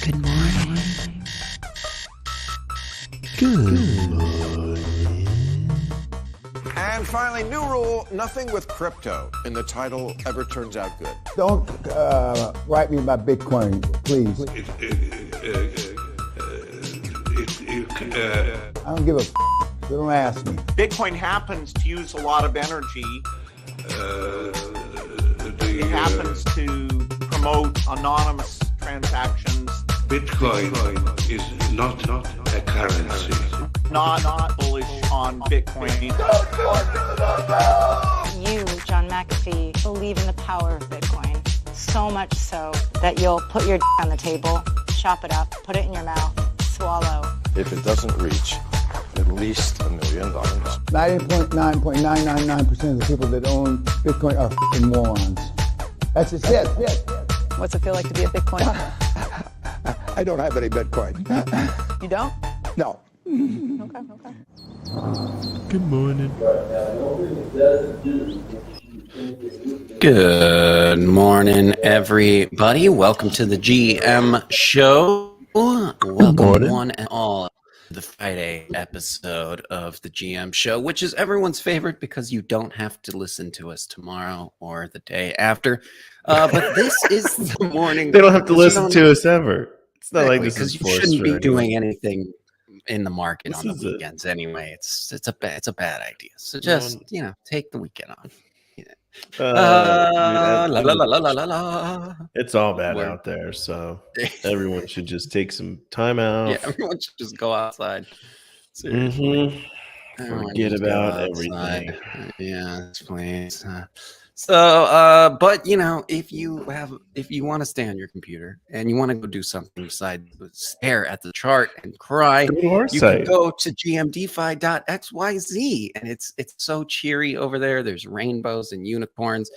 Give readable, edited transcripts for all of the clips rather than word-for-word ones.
Good morning. Good morning. And finally, new rule, nothing with crypto in the title ever turns out good. Don't write me about Bitcoin, please. I don't give a don't ask me. Bitcoin happens to use a lot of energy. It happens to promote anonymous transactions. Bitcoin is not a currency. Not bullish on Bitcoin. You, John Mack, believe in the power of Bitcoin. So much so that you'll put your on the table, chop it up, put it in your mouth, swallow. If it doesn't reach at least $1 million. 99.999% of the people that own Bitcoin are f***ing morons. That's just it. What's it feel like to be a Bitcoin? I don't have any Bitcoin. You don't? No. Okay. Good morning. Good morning, everybody. Welcome to the GM Show. Welcome, one and all, to the Friday episode of the GM Show, which is everyone's favorite because you don't have to listen to us tomorrow or the day after. But this is the morning. They don't have to listen to us ever. It's not like this is because you shouldn't be doing anything in the market This on the is weekends anyway. It's a bad idea. So just take the weekend off. It's all bad out there, so everyone should just take some time out. Yeah, everyone should just go outside. Seriously. Forget about everything. Yes, please. But if you want to stay on your computer and you want to go do something besides stare at the chart and cry, you can go to gmdefi.xyz, and it's so cheery over there. There's rainbows and unicorns.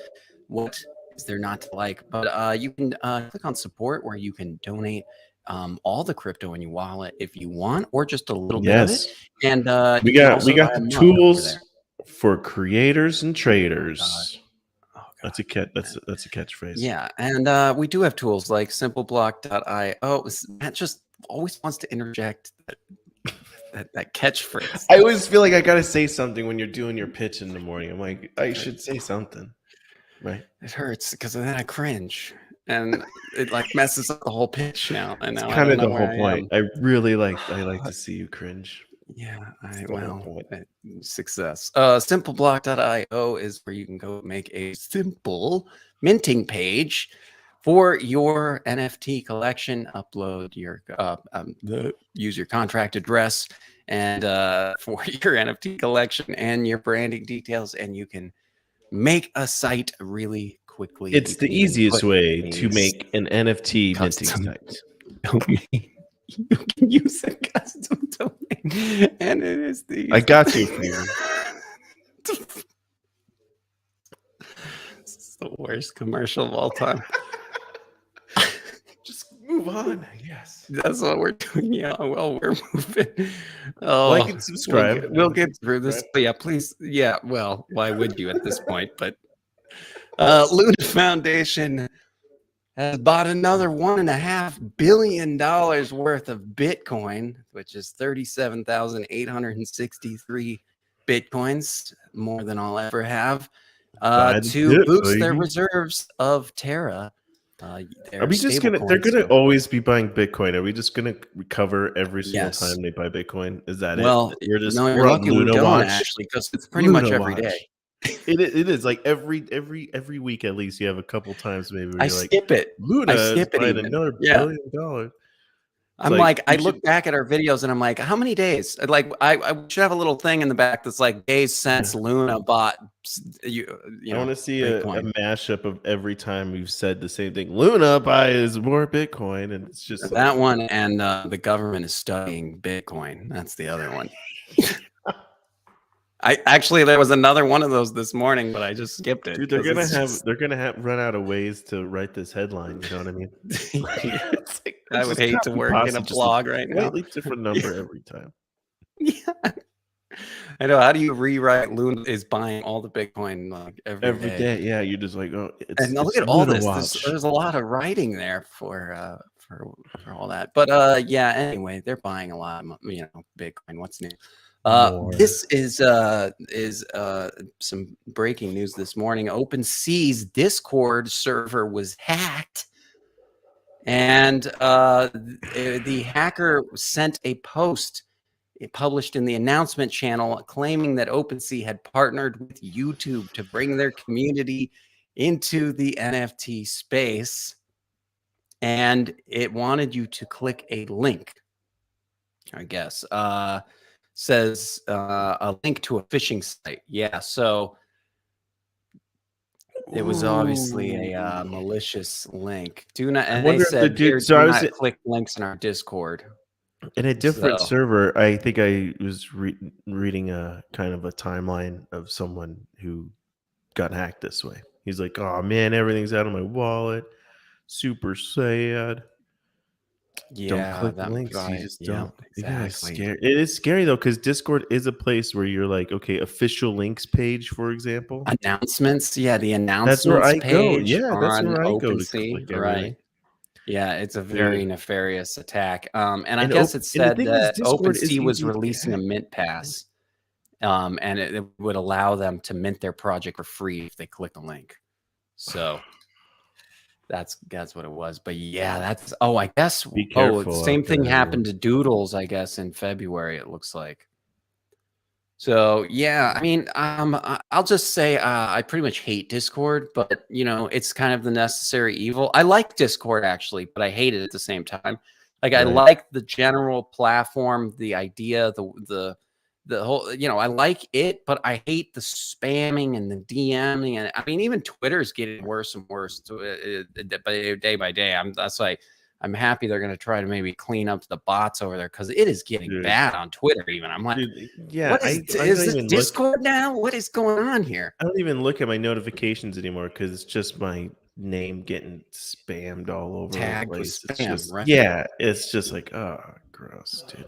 What is there not to like? But you can click on support, where you can donate all the crypto in your wallet if you want, or just a little bit of it. And we got the tools for creators and traders. That's a catchphrase. Yeah, and we do have tools like simpleblock.io. Matt just always wants to interject that catchphrase. I always feel like I gotta say something when you're doing your pitch in the morning. I'm like, I should say something, right? It hurts because then I cringe, and it like messes up the whole pitch now. And now kind of the whole point. I like to see you cringe. Yeah, success. Simpleblock.io is where you can go make a simple minting page for your NFT collection. Upload your use your contract address and for your NFT collection and your branding details, and you can make a site really quickly. It's the easiest way to make an NFT minting site. You can use a custom domain, and it is the. I got you, Freeman. This is the worst commercial of all time. Just move on. Yes, that's what we're doing. Yeah, well, we're moving. Oh, like and subscribe. We'll get through this. But yeah, please. Yeah, well, why would you at this point? But Luna Foundation has bought another $1.5 billion worth of Bitcoin, which is 37,863 Bitcoins, more than I'll ever have, to boost their reserves of Terra. Are we just gonna? They're gonna always be buying Bitcoin. Are we just gonna recover every single time they buy Bitcoin? Is that it? You're lucky we don't actually, because it's pretty much every day. It is like every week at least. You have a couple times maybe where I skip it. Luna skip it. Another $1 billion. I'm like I look back at our videos and I'm like, how many days? Like I should have a little thing in the back that's like days since Luna bought. I want to see a mashup of every time we've said the same thing. Luna buys more Bitcoin, and it's just that one. And the government is studying Bitcoin. That's the other one. There was another one of those this morning, but I just skipped it. Dude, they're gonna run out of ways to write this headline. You know what I mean? I would hate to work in a blog right now. Slightly different number every time. Yeah, I know. How do you rewrite Luna is buying all the Bitcoin like every day? Yeah, you're just like, oh, and look at all this. There's a lot of writing there for all that. But yeah. Anyway, they're buying a lot of Bitcoin. What's new? This is some breaking news this morning. OpenSea's Discord server was hacked, and the hacker sent a post published in the announcement channel claiming that OpenSea had partnered with YouTube to bring their community into the NFT space, and it wanted you to click a link, I guess. Says a link to a phishing site. Yeah, so It was obviously a malicious link. Do not, I and they wonder if the said here, dude. So do I was not click links in our Discord. in a different So server. I think I was reading a kind of a timeline of someone who got hacked this way. He's like, "Oh man, everything's out of my wallet. Super sad. Don't yeah, click that links. You guy. just Yeah, don't." Yeah, it's exactly. scary. It is scary though, because Discord is a place where you're like, okay, official links page, for example. Announcements. Yeah, the That's where announcements I go. page Yeah, that's on where I go to OpenSea. click Right. everything. Yeah, it's a very Dude. nefarious attack. And I And guess it and the said thing is, that Discord is OpenSea was easy to get releasing a hacked. mint pass, and it would allow them to mint their project for free if they click the link. So that's what it was. But yeah, that's I guess Be the careful same out there, thing happened everyone. to Doodles, I guess, in February, it looks like. So yeah, I mean, I'll just say I pretty much hate Discord, but it's kind of the necessary evil. I like Discord actually, but I hate it at the same time. Like I Right. like the general platform, the idea, the whole, I like it, but I hate the spamming and the DMing, and I mean, even Twitter's getting worse and worse day by day. That's like. I'm happy they're going to try to maybe clean up the bots over there because it is getting Dude. bad on Twitter. Even I'm like, Dude, yeah, what I is don't this even look. Discord now? What is going on here? I don't even look at my notifications anymore because it's just my name getting spammed all over Tagged the with place. It's spam, just right? yeah, it's just like gross, dude.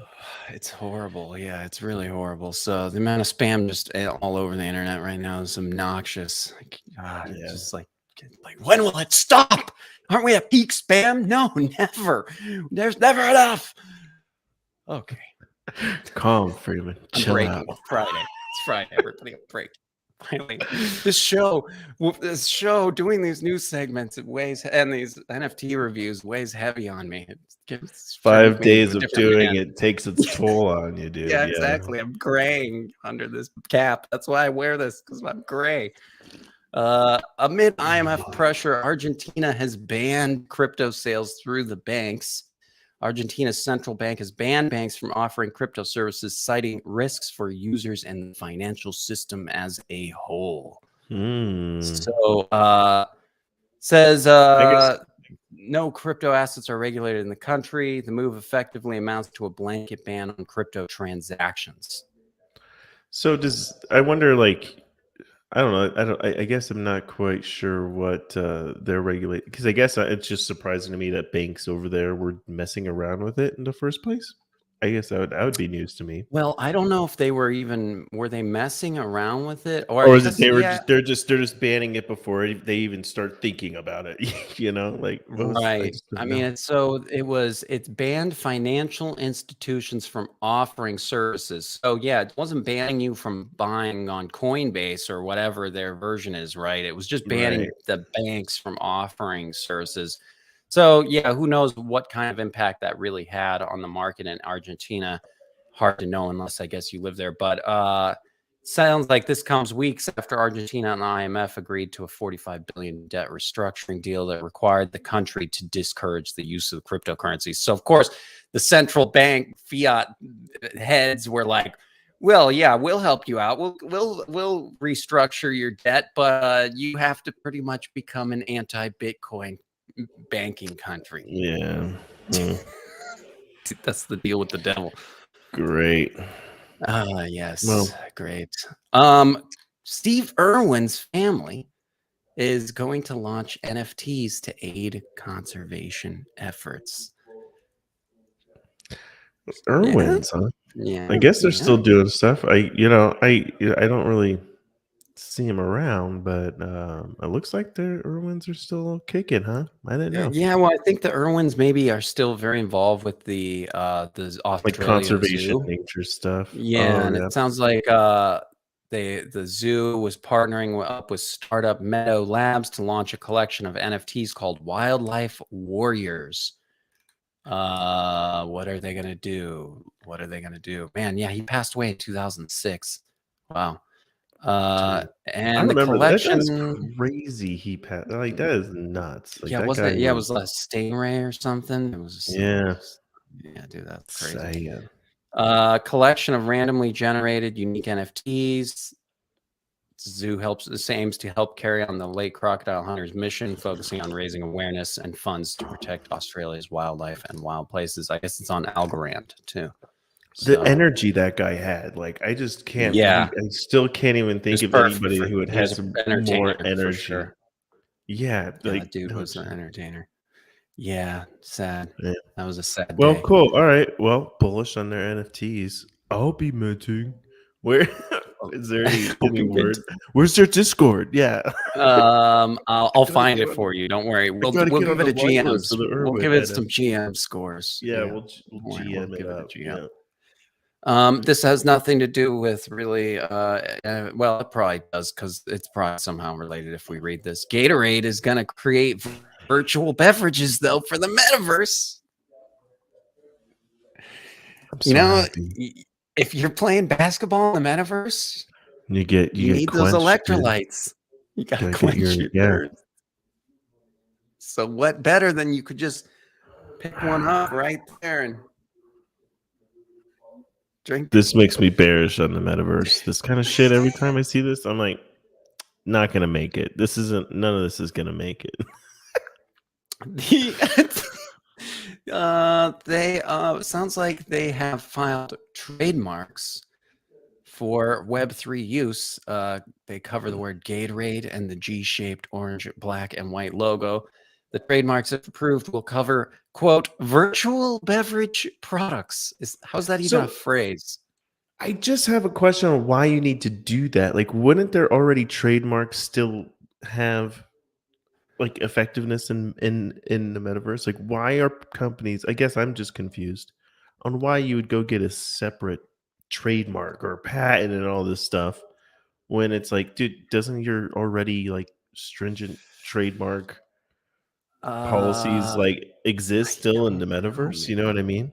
It's horrible. Yeah, it's really horrible. So the amount of spam just all over the internet right now is obnoxious. Like, God, Yeah. it's just like when will it stop? Aren't we at peak spam? No, never. There's never enough. Okay. Calm, Freeman. I'm Chill breaking. out. It's Friday. It's Friday. Everybody, I'm breaking. Finally, this show, doing these news segments, it weighs, and these NFT reviews weighs heavy on me. It's 5 turns me into days a of different doing man. it takes its toll on you, dude. Yeah, Yeah. exactly. I'm graying under this cap. That's why I wear this, because I'm gray. Amid IMF pressure, Argentina has banned crypto sales through the banks. Argentina's central bank has banned banks from offering crypto services, citing risks for users and the financial system as a whole. So, says no crypto assets are regulated in the country. The move effectively amounts to a blanket ban on crypto transactions. So I wonder, like, I don't know. I guess I'm not quite sure what they're regulating, because I guess it's just surprising to me that banks over there were messing around with it in the first place. I guess that would be news to me. Well, I don't know if they were they messing around with it, or Or I is it guess, they were yeah, they're just banning it before they even start thinking about it? Like I right. just I don't mean, know. it's banned financial institutions from offering services. So yeah, it wasn't banning you from buying on Coinbase or whatever their version is, right? It was just banning Right. the banks from offering services. So yeah, who knows what kind of impact that really had on the market in Argentina? Hard to know unless I guess you live there. But sounds like this comes weeks after Argentina and the IMF agreed to a $45 billion debt restructuring deal that required the country to discourage the use of cryptocurrencies. So of course, the central bank fiat heads were like, well, yeah, we'll help you out. We'll restructure your debt, but you have to pretty much become an anti-Bitcoin banking country. Yeah. That's the deal with the devil. Great. Yes. Well, Great. Steve Irwin's family is going to launch NFTs to aid conservation efforts. Irwin's, huh? Yeah. I guess they're still doing stuff. I don't really see him around, but it looks like the Irwins are still kicking, huh? I didn't know. Yeah, well, I think the Irwins maybe are still very involved with the Like Australia conservation Zoo. nature stuff. Yeah, Oh, and yeah. it sounds like the zoo was partnering up with startup Meadow Labs to launch a collection of NFTs called Wildlife Warriors. What are they gonna do? What are they gonna do? Man, yeah, he passed away in 2006. Wow. I And the remember that. That's collection, crazy. He passed. Like, that is nuts. Like, yeah, that wasn't guy it? Yeah, it was. was a stingray or something. It was Yeah. yeah, dude, that's crazy. Sad. Collection of randomly generated unique NFTs. Zoo aims to help carry on the late crocodile hunters' mission, focusing on raising awareness and funds to protect Australia's wildlife and wild places. I guess it's on Algorand too. The So, energy that guy had, like, I just can't. Yeah. I still can't even think Just of perfect anybody for- who had he was had some an entertainer more for energy. sure. Yeah, Yeah, like that dude no, was an entertainer. Yeah, sad. Yeah. That was a sad Well, day. cool. All right. Well, bullish on their NFTs. I'll be minting. Where is there any word? Where's their Discord? Yeah. I'll find it for you. Don't worry. We'll gotta give get on it a the whitelist GMs. for the We'll Irwin give it some NFT. GM scores. Yeah, we'll Don't worry, GM we'll it give it a up. GM. Yeah. This has nothing to do with really. Well, it probably does because it's probably somehow related. If we read this, Gatorade is going to create virtual beverages though for the metaverse. I'm so happy. If you're playing basketball in the metaverse, You need those quenched, dude. electrolytes. You got to Gotta get quench your- your yeah. thirst. So what better than you could just pick one up right there and drink? This makes me bearish on the metaverse. This kind of shit. Every time I see this, I'm like, not gonna make it. None of this is gonna make it. They sounds like they have filed trademarks for Web3 use. They cover the word Gatorade and the G-shaped orange, black, and white logo. The trademarks, if approved, will cover, quote, virtual beverage products. How's that even a phrase? I just have a question on why you need to do that. Like, wouldn't there already trademarks still have like effectiveness in the metaverse? Like, why are companies? I guess I'm just confused on why you would go get a separate trademark or patent and all this stuff when it's like, dude, doesn't your already like stringent trademark policies like exist still in the metaverse? You know what I mean?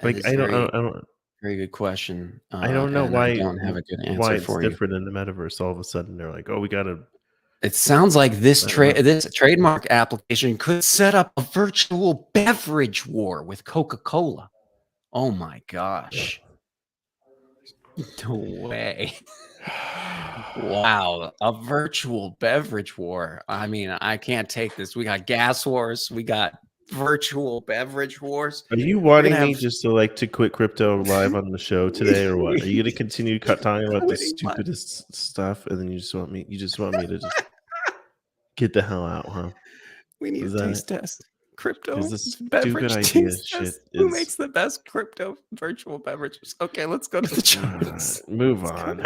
Like, I don't. Very good question. I don't know and why. I don't have a good answer why it's for you. different in the metaverse. All of a sudden, they're like, "Oh, we gotta." It sounds like this trademark application could set up a virtual beverage war with Coca-Cola. Oh my gosh! No way! Wow, a virtual beverage war. I mean, I can't take this. We got gas wars. We got virtual beverage wars. Are you wanting me just to quit crypto live on the show today, or what? Are you going to continue talking about the stupidest stuff, and then you just want me to just get the hell out, huh? We need a taste test. Crypto this beverage stupid idea taste shit test. Who makes the best crypto virtual beverages? Okay, let's go to the charts. Move on.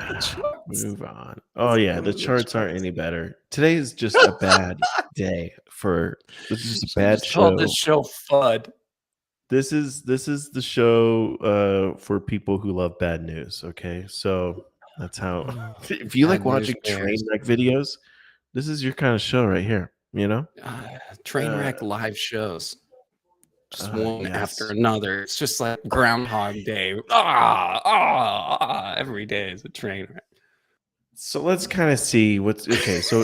Move on. Oh yeah, the charts aren't any better. Today is just a bad day for. This is just a bad show. Call this show FUD. This is the show for people who love bad news. Okay, so that's how. If you like watching train wreck videos, this is your kind of show right here. You know, train wreck live shows, just one after another. It's just like Groundhog Day. Every day is a train wreck. So let's kind of see what's okay. So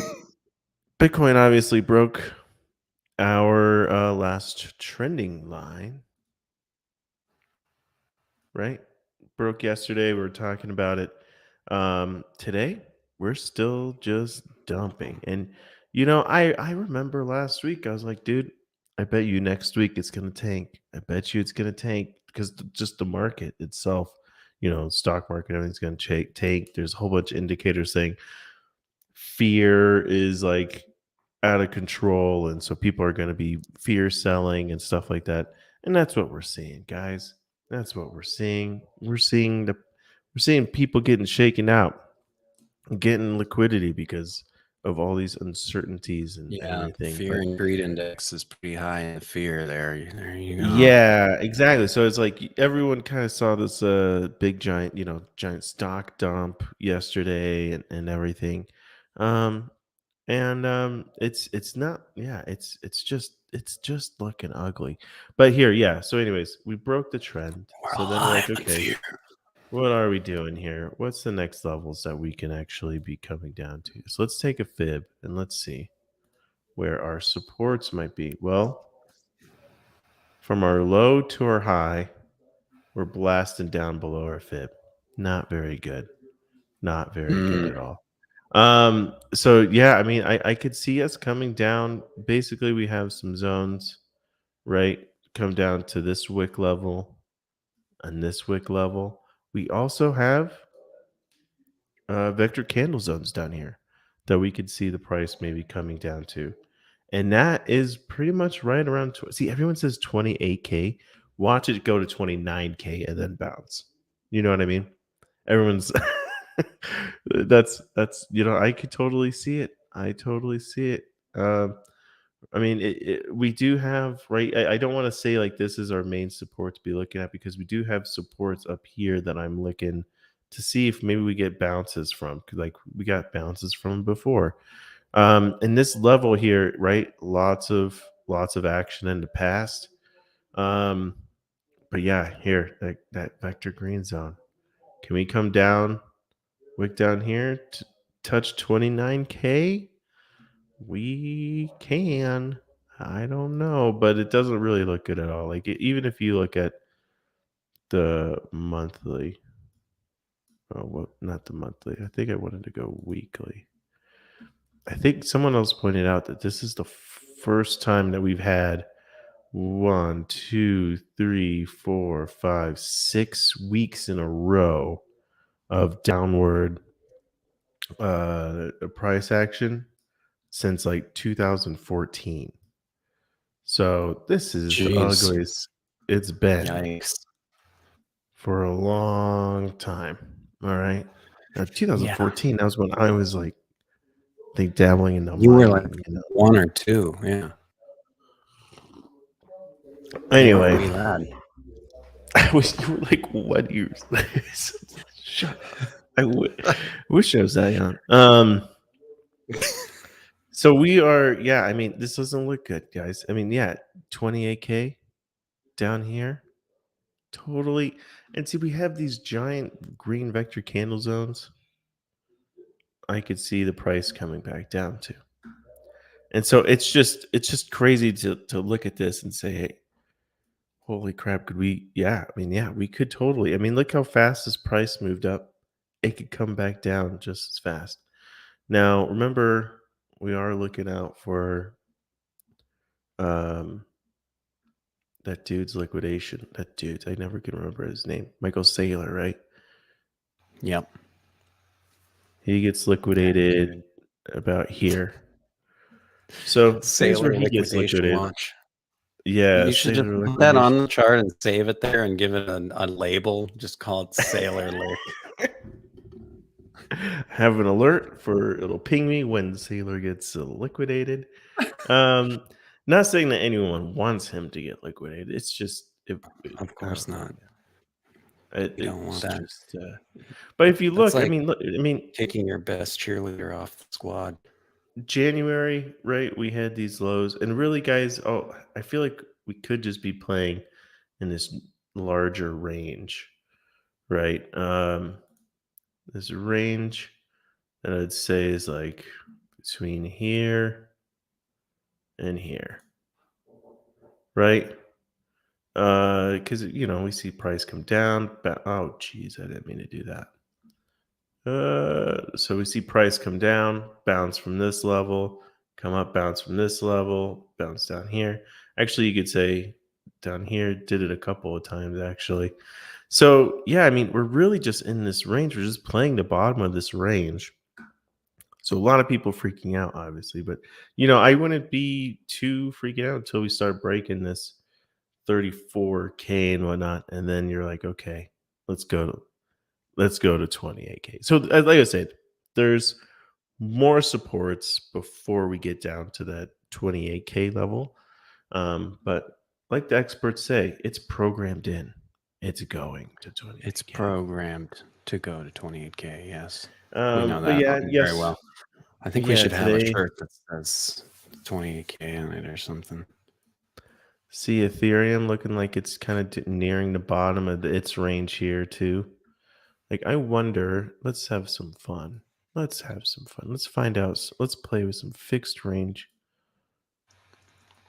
Bitcoin obviously broke our last trending line, right? Broke yesterday. We were talking about it. Today we're still just dumping. And you know, I remember last week I was like, dude, I bet you next week it's gonna tank. I bet you it's gonna tank because just the market itself, you know, stock market, everything's gonna tank. There's a whole bunch of indicators saying fear is like out of control, and so people are gonna be fear selling and stuff like that. And that's what we're seeing, guys. That's what we're seeing. We're seeing people getting shaken out, getting liquidity because of all these uncertainties and everything. Fear and greed index is pretty high in fear there. There you go. Yeah, exactly. So it's like everyone kind of saw this big giant stock dump yesterday and everything. It's not, it's just looking ugly. But here, so anyways, we broke the trend. So then we're like, okay, what are we doing here? What's the next levels that we can actually be coming down to? So let's take a fib and let's see where our supports might be. Well, from our low to our high, we're blasting down below our fib. Not very good. Not very good at all. So yeah, I mean, I could see us coming down. Basically, we have some zones, right? Come down to this wick level and this wick level. We also have vector candle zones down here that we could see the price maybe coming down to. And that is pretty much right around. See, everyone says 28K. Watch it go to 29K and then bounce. You know what I mean? Everyone's that's I could totally see it. I totally see it. I mean, we do have right. I don't want to say like this is our main support to be looking at because we do have supports up here that I'm looking to see if maybe we get bounces from. 'Cause, like we got bounces from before. In this level here, right? Lots of action in the past. But yeah, here that vector green zone. Can we come down, wick down here to touch 29K? We can. I don't know, but it doesn't really look good at all. Like even if you look at the monthly, oh, well, not the monthly. I think I wanted to go weekly. I think someone else pointed out that this is the first time that we've had 1, 2, 3, 4, 5, 6 weeks in a row of downward price action since like 2014. So this is the Jeez. ugliest it's been Yikes. for a long time. All right. Now, 2014, that was when I was like, I think dabbling in the You were money, like 1 or 2, yeah. Anyway, You were a wee lad. I wish you were like 1 year. Shut up. I wish I was that young. So we are, yeah. I mean, this doesn't look good, guys. I mean, yeah, 28K down here, totally. And see, we have these giant green vector candle zones. I could see the price coming back down to. And so it's just crazy to look at this and say, hey, holy crap, could we? Yeah, I mean, yeah, we could totally. I mean, look how fast this price moved up. It could come back down just as fast. Now, remember, we are looking out for that dude's liquidation. That dude, I never can remember his name. Michael Saylor, right? Yep. He gets liquidated about here. So here's where Sailor he gets liquidation liquidated. watch. Yeah, You should just Sailor put that liquidation. on the chart and save it there and give it a label. Just call it Sailor Lick. Have an alert for it'll ping me when Sailor gets liquidated. Not saying that anyone wants him to get liquidated. It's just, Of course not. You don't want that. Just, but if you That's look, like I mean, kicking your best cheerleader off the squad. January, right? We had these lows, and really, guys, I feel like we could just be playing in this larger range, right? This range that I'd say is like between here and here, right? Because we see price come down. Oh, geez, I didn't mean to do that. So we see price come down, bounce from this level, come up, bounce from this level, bounce down here. Actually, you could say down here, did it a couple of times actually. So yeah, I mean, we're really just in this range. We're just playing the bottom of this range. So a lot of people freaking out, obviously, but I wouldn't be too freaking out until we start breaking this 34K and whatnot, and then you're like, okay, let's go to 28K. So like I said, there's more supports before we get down to that 28K level. But like the experts say, it's programmed in. It's going to 28K. It's programmed to go to 28K. Yes, we know but that very well. I think we should have a shirt that says 28K on it or something. See Ethereum looking like it's kind of nearing the bottom of its range here too. Like, I wonder, let's have some fun. Let's find out. Let's play with some fixed range.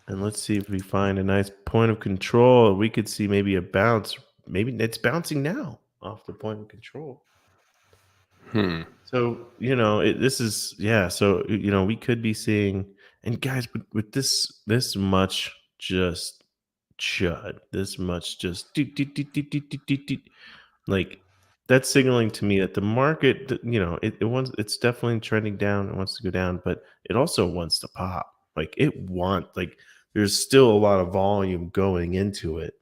And let's see if we find a nice point of control. We could see maybe a bounce. Maybe it's bouncing now off the point of control. So this is So we could be seeing, and guys, with this much just chud, this much just like that's signaling to me that the market, it wants, it's definitely trending down. It wants to go down, but it also wants to pop. There's still a lot of volume going into it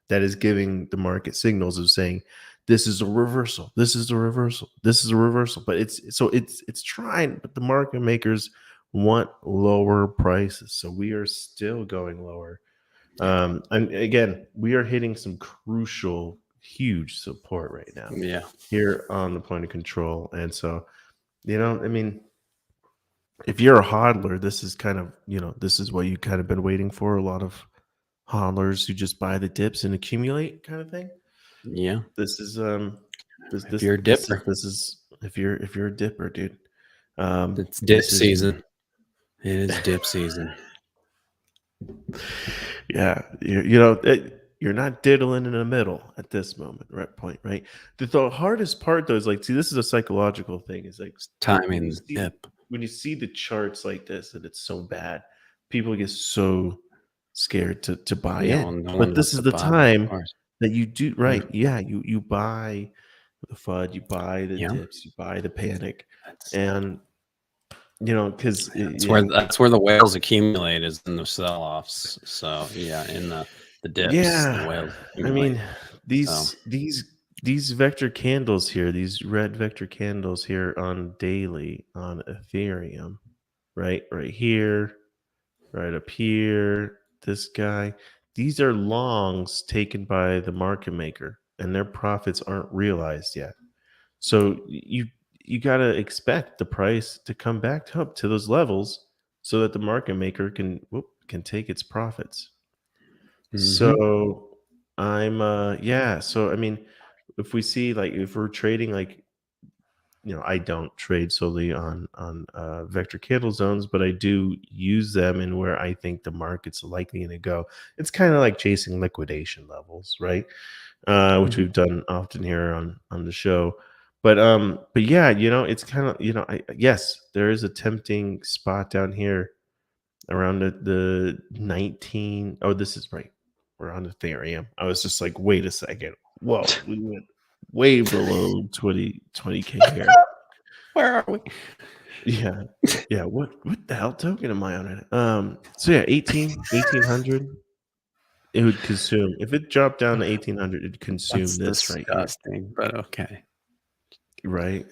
that is giving the market signals of saying this is a reversal, this is a reversal, this is a reversal. But it's trying, but the market makers want lower prices, so we are still going lower. And again, we are hitting some crucial, huge support right now. Yeah. Here on the point of control, and so I mean, if you're a hodler, this is kind of this is what you kind of been waiting for. A lot of hodlers who just buy the dips and accumulate, kind of thing. Yeah. This is If you're a dipper. This is if you're a dipper, dude. It's dip season. It is dip season. Yeah, you're not diddling in the middle at this moment, point, right? The hardest part though is this is a psychological thing. Is timing dip. When you see the charts like this and it's so bad, people get so scared to buy in. But this is the time that you do right. Mm-hmm. Yeah, you buy the FUD, you buy the dips, you buy the panic, and because that's where the whales accumulate, is in the sell-offs. So in the dips, the whales accumulate. I mean, these vector candles here, these red vector candles here on daily on Ethereum, right here, right up here, this guy, these are longs taken by the market maker, and their profits aren't realized yet. So you got to expect the price to come back up to those levels so that the market maker can take its profits. Mm-hmm. So so I mean, if we see if we're trading I don't trade solely on vector candle zones, but I do use them in where I think the market's likely going to go. It's kind of like chasing liquidation levels, right? Which we've done often here on the show. But yeah, it's kind of yes, there is a tempting spot down here around the 19. Oh, this is right. We're on Ethereum. I was just like, wait a second. Whoa, we went way below 20K here. Where are we? Yeah. What the hell token am I on? So yeah, 1800. It would consume. If it dropped down to 1800, it'd consume this disgusting, right here. But okay. Right.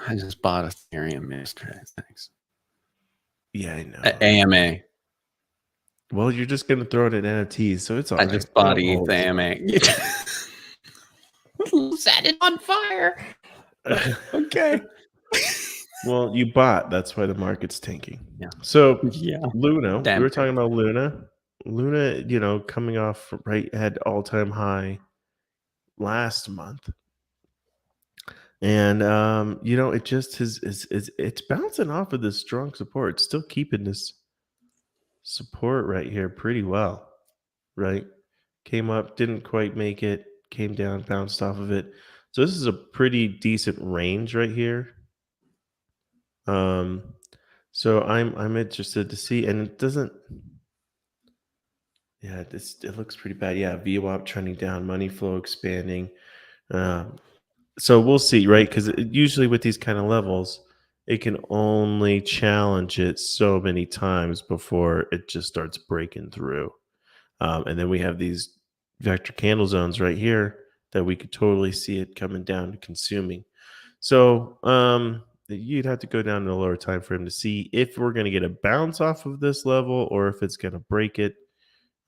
I just bought Ethereum yesterday. Thanks. Yeah, I know. AMA. Well, you're just gonna throw it in NFTs, so it's all right. I just bought ETH AMA. Set it on fire. Okay. Well, you bought. That's why the market's tanking. Yeah. So yeah. Luna. We were talking about Luna. Luna, coming off had all-time high last month. And it just it's bouncing off of this strong support. It's still keeping this support right here pretty well, right? Came up, didn't quite make it, came down, bounced off of it. So this is a pretty decent range right here. So I'm interested to see, and it doesn't. Yeah, it looks pretty bad. Yeah, VWAP trending down, money flow expanding. So we'll see, right? Because usually with these kind of levels, it can only challenge it so many times before it just starts breaking through. And then we have these vector candle zones right here that we could totally see it coming down to consuming. So you'd have to go down to the lower time frame to see if we're going to get a bounce off of this level or if it's going to break it.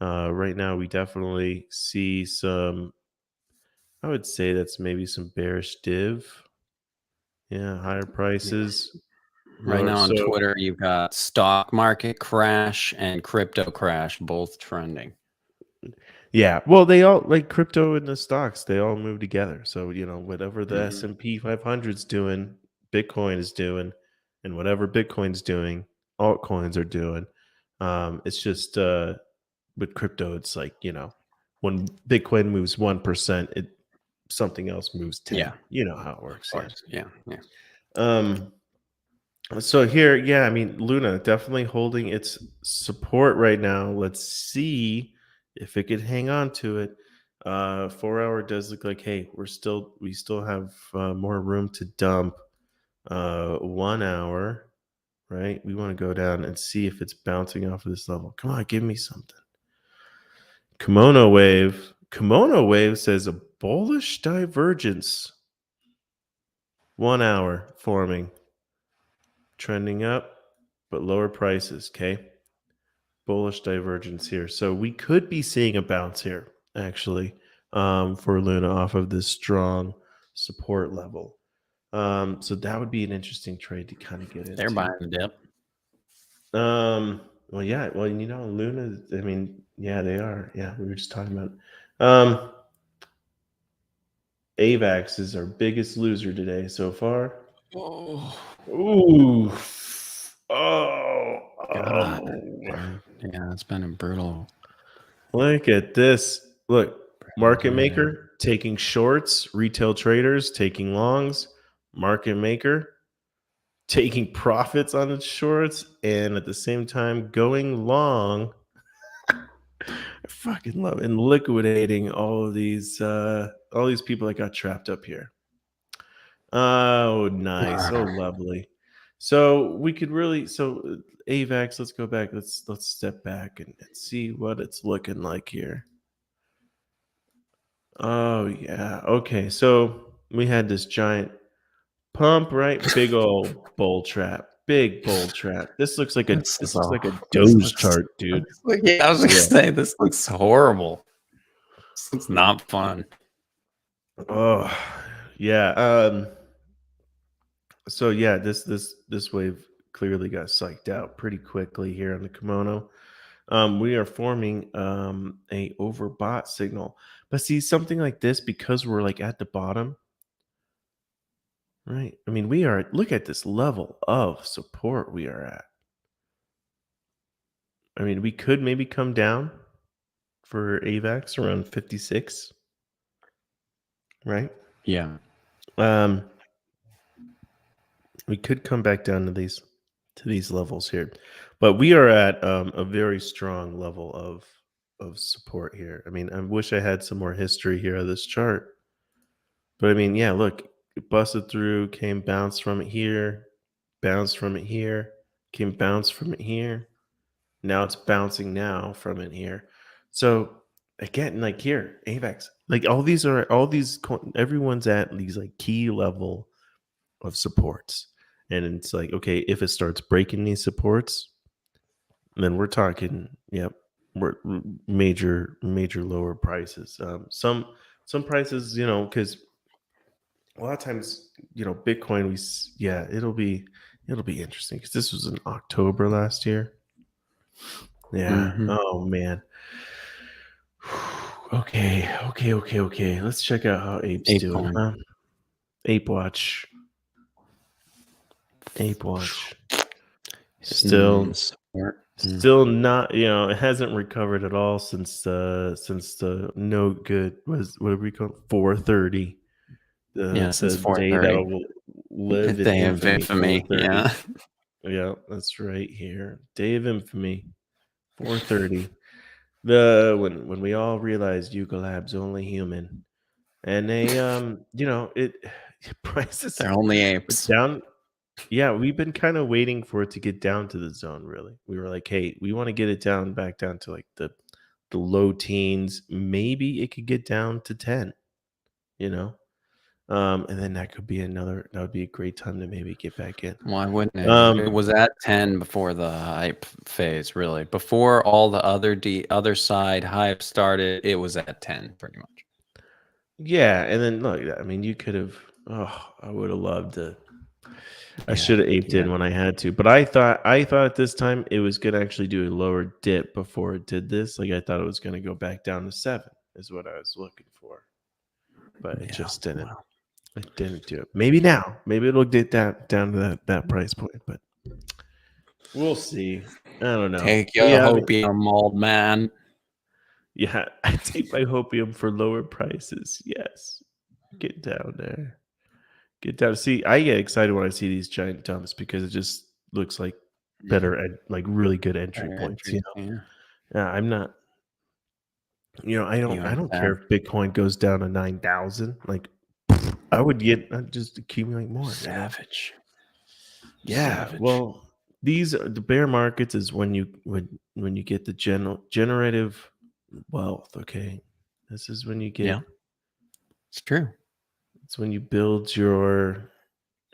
Right now, we definitely see some. I would say that's maybe some bearish div. Yeah, higher prices. Right now on Twitter, you've got stock market crash and crypto crash, both trending. Yeah, well, they all crypto and the stocks. They all move together. So whatever the S&P 500's doing, Bitcoin is doing, and whatever Bitcoin's doing, altcoins are doing. It's just with crypto, it's when Bitcoin moves 1%, it something else moves 10. Yeah. You know how it works. Of course. Yeah. So here, yeah, I mean, Luna definitely holding its support right now. Let's see if it could hang on to it. 4 hour does look like, hey, we still have more room to dump. 1 hour, right? We want to go down and see if it's bouncing off of this level. Come on, give me something. Kimono wave says a bullish divergence. 1 hour forming. Trending up, but lower prices. Okay. Bullish divergence here. So we could be seeing a bounce here, actually, for Luna off of this strong support level. So that would be an interesting trade to kind of get into. They're buying the dip. Well, yeah. Well, you know, Luna, I mean, yeah, they are. Yeah, we were just talking about AVAX is our biggest loser today so far. Oh. Ooh. God. Yeah, it's been a brutal. Look at this. Look, market maker taking shorts, retail traders taking longs, market maker taking profits on its shorts, and at the same time going long. I fucking love it. And liquidating all these people that got trapped up here. Oh, nice. Oh, lovely. So we could really AVAX, let's go back. Let's step back and see what it's looking like here. Oh yeah. Okay. So we had this giant pump, right? Big old bull trap. Big bull trap. This looks like a Doge chart, dude. Yeah, I was gonna say this looks horrible. This looks not fun. Oh yeah. So yeah, this wave clearly got psyched out pretty quickly here on the kimono. We are forming a overbought signal. But see, something like this, because we're like at the bottom, right? I mean, look at this level of support we are at. I mean, we could maybe come down for AVAX around 56, right? Yeah. We could come back down to these levels here, but we are at a very strong level of support here. I mean, I wish I had some more history here of this chart, but I mean, yeah, look, it busted through, came bounced from it here, bounced from it here, came bounced from it here. Now it's bouncing now from it here. So again, like here, AVAX, like everyone's at these like key level of supports. And it's like, okay, if it starts breaking these supports, then we're talking, we're major lower prices. Some prices, because a lot of times, Bitcoin, it'll be interesting because this was in October last year. Yeah. Mm-hmm. Oh man. Okay. Let's check out how Ape's doing. Ape Watch. Still not, it hasn't recovered at all since the no good was, what do we call it? 430. Since the 430. day that will live in Day of infamy. Yeah. Yeah, that's right here. Day of infamy. 430. When we all realized Yuga Lab's only human. And they prices They're only apes. down. Yeah, we've been kind of waiting for it to get down to the zone, really. We were like, hey, we want to get it back down to like the low teens. Maybe it could get down to 10, and then that would be a great time to maybe get back in. Why wouldn't it? It was at 10 before the hype phase, really. Before all the other side hype started, it was at 10 pretty much. Yeah, and then look, I mean, you could have. Oh, I would have loved to. I should have aped in when I had to, but I thought at this time it was going to actually do a lower dip before it did this. Like I thought it was going to go back down to 7 is what I was looking for, but it just didn't. Wow. It didn't do it. Maybe now, maybe it'll get down to that price point, but we'll see. I don't know. Take your hopium, old man. Yeah, I take my hopium for lower prices. Yes. Get down there. Get down. See, I get excited when I see these giant dumps because it just looks like better and like really good entry points. You know, yeah, I'm not. You know, I don't care if Bitcoin goes down to 9,000. Like, I'd just accumulate more. Savage. You know? Yeah. Savage. Well, these are the bear markets is when you get the generative wealth. Okay, this is when you get. Yeah, it's true. It's when you build your.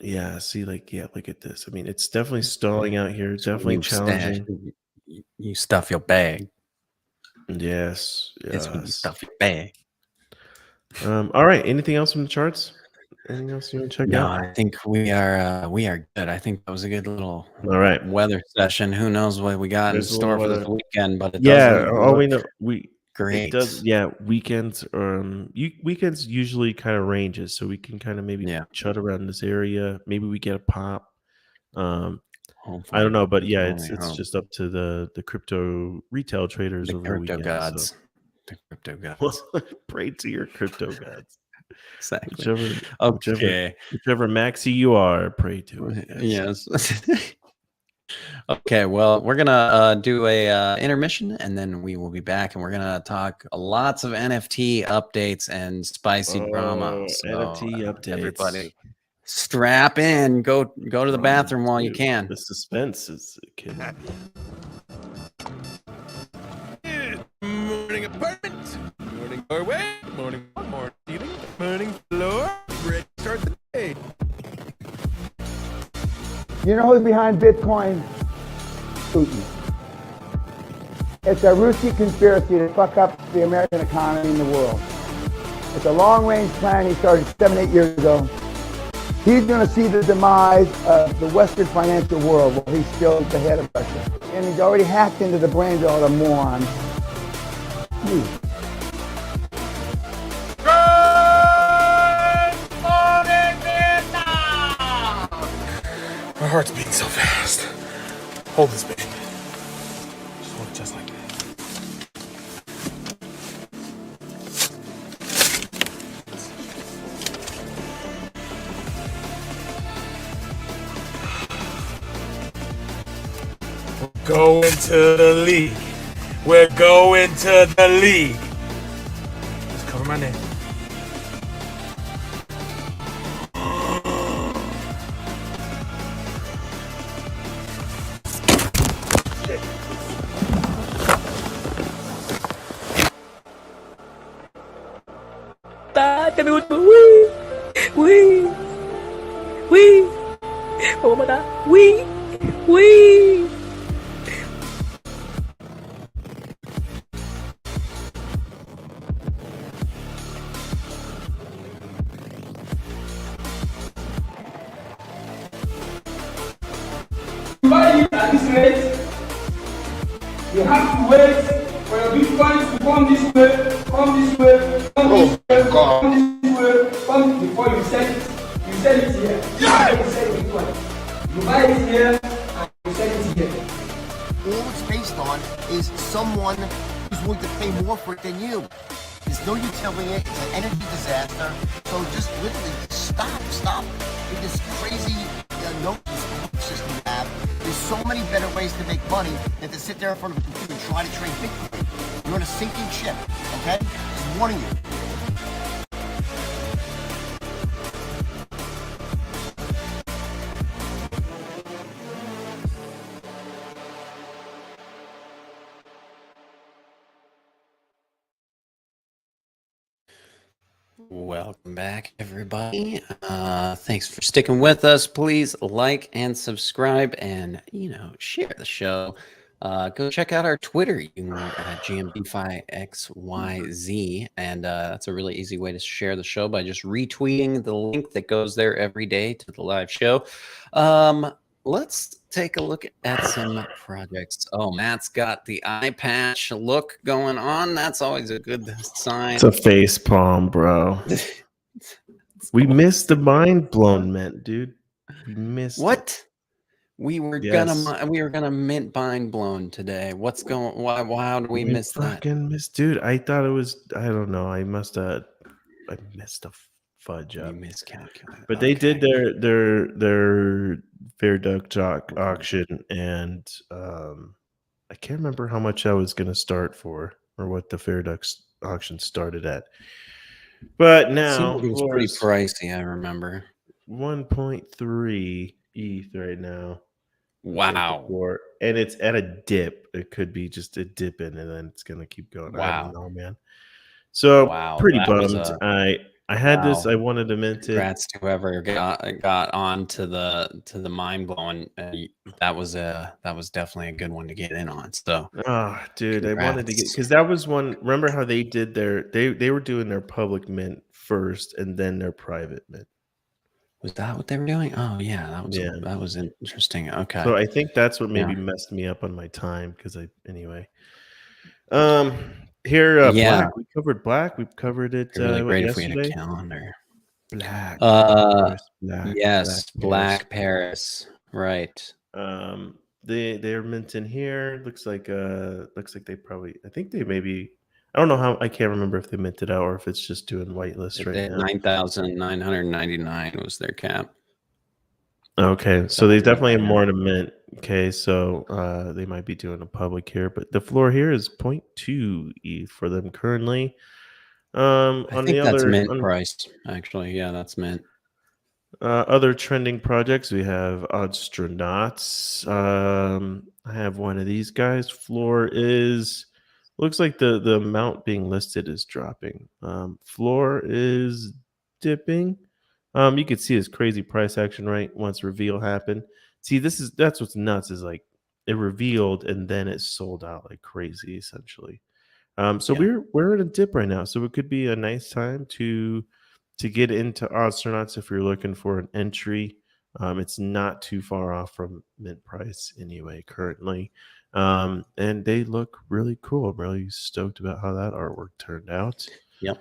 Yeah. See, like, yeah. Look at this. I mean, it's definitely stalling out here. It's when Definitely you challenging. You stuff your bag. Yes. It's when you stuff your bag. All right. Anything else from the charts? Anything else you want to check No, out? I think we are good. I think that was a good little All right. weather session. Who knows what we got in store for this weekend? But it yeah, all we doesn't know great. It does. Yeah, weekends. Weekends usually kind of ranges, so we can kind of maybe chut around this area. Maybe we get a pop. I don't know, but yeah, it's just up to the crypto retail traders over the weekend. Gods. So. The crypto gods. Pray to your crypto gods. Exactly. Whichever maxi you are, pray to it. Yes. Okay, well, we're gonna do a intermission, and then we will be back, and we're gonna talk lots of NFT updates and spicy drama. So, NFT updates. Everybody, strap in. Go to the bathroom while you can. The suspense is killing me. Morning apartment, morning doorway, morning ceiling, morning floor. Ready to start the day. You know who's behind Bitcoin? Putin. It's a Ruski conspiracy to fuck up the American economy and the world. It's a long-range plan he started 7-8 years ago. He's going to see the demise of the Western financial world while he's still the head of Russia. And he's already hacked into the brains of all the morons. My heart's beating so fast. Hold this, baby. Just hold it just like that. We're going to the league. We're going to the league. Just cover my name. You have to wait for your Bitcoin to come this way, come this way, come this way, come this way, come before you sell it. You sell it here. Yeah. You sell Bitcoin. You buy it here and you sell it here. All it's based on is someone who's willing to pay more for it than you. There's no utility. It's an energy disaster. So just literally stop with this crazy note system you have. There's so many better ways to make money than to sit there in front of a computer and try to trade Bitcoin. You're on a sinking ship, okay? Just warning you. Welcome back, everybody. Thanks for sticking with us. Please like and subscribe, and share the show. Go check out our Twitter. You can GMDFiXYZ, and that's a really easy way to share the show by just retweeting the link that goes there every day to the live show. Let's take a look at some projects. Oh, Matt's got the eye patch look going on. That's always a good sign. It's a face palm, bro. We missed the mind blown mint, dude. We missed what? It. We were gonna mint mind blown today. What's going? Why? How did we miss that? Fucking missed, dude. I thought it was. I don't know. I missed a fudge You up. miscalculated. But they did their fair duck auction, and I can't remember how much I was going to start for, or what the fair ducks auction started at. But Seemed now like it was pretty pricey. I remember 1.3 ETH right now. Wow. And it's at a dip. It could be just a dip in, and then it's going to keep going. I Wow. don't know, man. So Wow, pretty that was bummed. a I had this. wow. I wanted to mint it. Congrats to whoever got on to the mind blowing. That was definitely a good one to get in on. So, Oh, dude, I wanted to get, congrats. because that was one. Remember how they did they were doing their public mint first, and then their private mint. Was that what they were doing? Oh yeah, Yeah. that was interesting. Okay. So I think that's what maybe Yeah. messed me up on my time, because anyway. Here, Yeah. Black. We covered Black. We've covered it. It'd be really great if we had a yesterday? calendar. Black. Yes, Black Black Paris. Right. They're minting here. Looks like they probably, I think they maybe, I don't know how, I can't remember if they minted out or if it's just doing whitelist right now. 9,999 was their cap. Okay, so they definitely have more to mint. Okay, so they might be doing a public here, but the floor here is 0.2 ETH for them currently. I On think the that's other mint price, actually. Yeah, that's mint. Other trending projects, we have Oddstronauts. I have one of these guys. Floor is, looks like the amount being listed is dropping. Floor is dipping. You could see his crazy price action right once reveal happened. See, that's what's nuts, is like it revealed and then it sold out like crazy, essentially. So we're in a dip right now, so it could be a nice time to get into Oddstronauts if you're looking for an entry. It's not too far off from mint price anyway currently, and they look really cool. I'm really stoked about how that artwork turned out. Yep.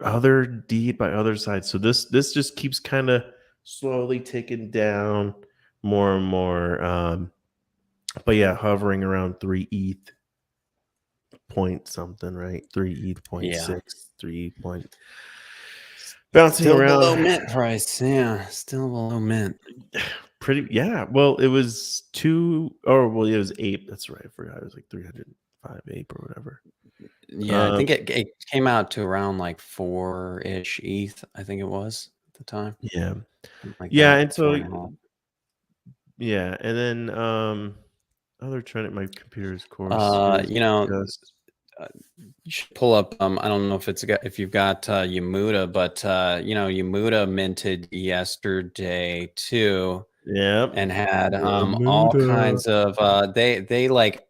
Other deed by other side. So this just keeps kind of slowly ticking down more and more. But yeah, hovering around 3 ETH point something, right? 3 ETH point 6, 3 ETH point. Bouncing still around. Below mint price. Yeah, still below mint. Pretty, yeah. Well, it was 2, or well, it was ape. That's right. I forgot. It was like 305 ape or whatever. Yeah, I think it came out to around like 4-ish ETH, I think it was at the time. Yeah. Like yeah, that, and so 4.5. yeah, and then other trend at my computer, of course. You know, you should pull up. I don't know if you've got Yamuda, but you know, Yamuda minted yesterday too. Yeah, and had all kinds of they like,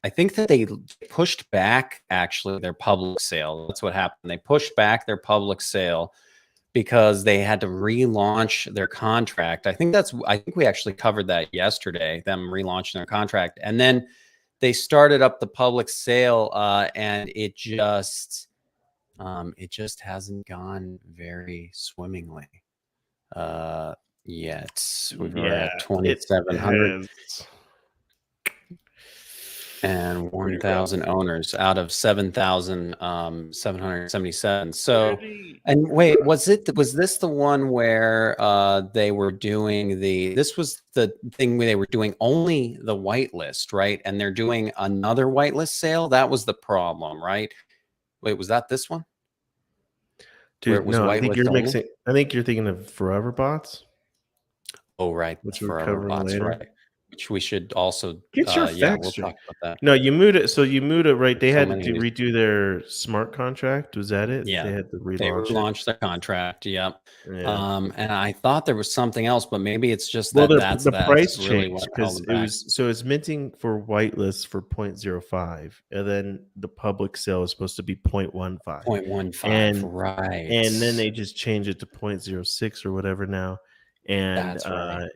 I think that they pushed back actually their public sale. That's what happened. They pushed back their public sale because they had to relaunch their contract. I think we actually covered that yesterday, them relaunching their contract. And then they started up the public sale and it just hasn't gone very swimmingly yet. We're at 2,700 and 1,000 owners out of 7,777. So, and wait, was this the one where they were doing this was the thing where they were doing only the whitelist, right? And they're doing another whitelist sale. That was the problem, right? Wait, was that this one? Dude, no, I think you're mixing. I think you're thinking of Forever Bots. Oh, right. Which we're Forever covering Bots, later. right. Which we should also get your yeah, facts we'll straight. talk about that. No, Yamuda. So Yamuda, right? They had to redo their smart contract. Was that it? Yeah, they had to relaunch. They relaunched their contract. Yep. Yeah. And I thought there was something else, but maybe it's just that the price really changed because it's minting for whitelist for 0.05, and then the public sale is supposed to be 0.15. 0.15, right? And then they just changed it to 0.06 or whatever now. And that's right.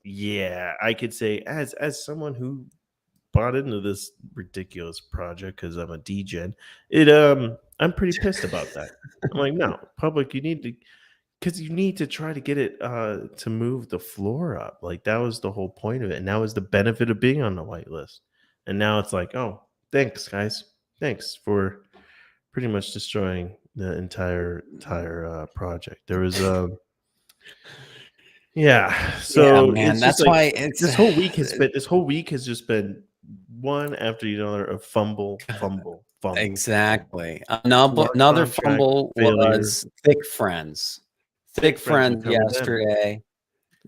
Yeah, I could say as someone who bought into this ridiculous project because I'm a degen, I'm pretty pissed about that. I'm like, no, public, you need to try to get it to move the floor up. Like that was the whole point of it, and that was the benefit of being on the whitelist. And now it's like, oh, thanks guys, thanks for pretty much destroying the entire project. There was yeah. Yeah, So man. it's just That's like why it's this whole week has just been one after another of fumble. exactly. Smart Another contract fumble failure. was Thick Friends. Thick Thick friends will Friends cover them. yesterday.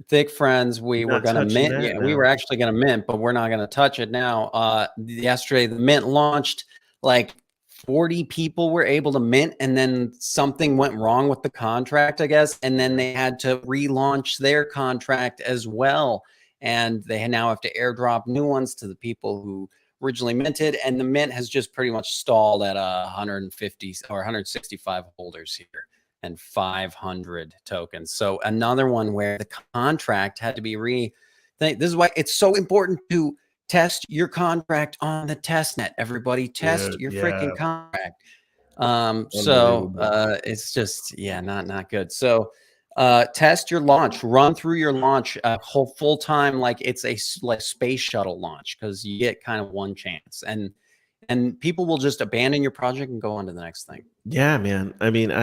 Thick Friends, we were Not gonna touching mint. that Yeah, we were now. actually gonna mint, but we're not gonna touch it now. Yesterday the mint launched. Like 40 people were able to mint, and then something went wrong with the contract, I guess, and then they had to relaunch their contract as well, and they now have to airdrop new ones to the people who originally minted, and the mint has just pretty much stalled at 150 or 165 holders here and 500 tokens. So another one where the contract had to be this is why it's so important to test your contract on the test net. Everybody test your freaking contract. Unbelievable. It's just, yeah, not good. So test your launch, run through your launch a whole full time like it's a like space shuttle launch, because you get kind of one chance, and people will just abandon your project and go on to the next thing. Yeah, man. I mean, the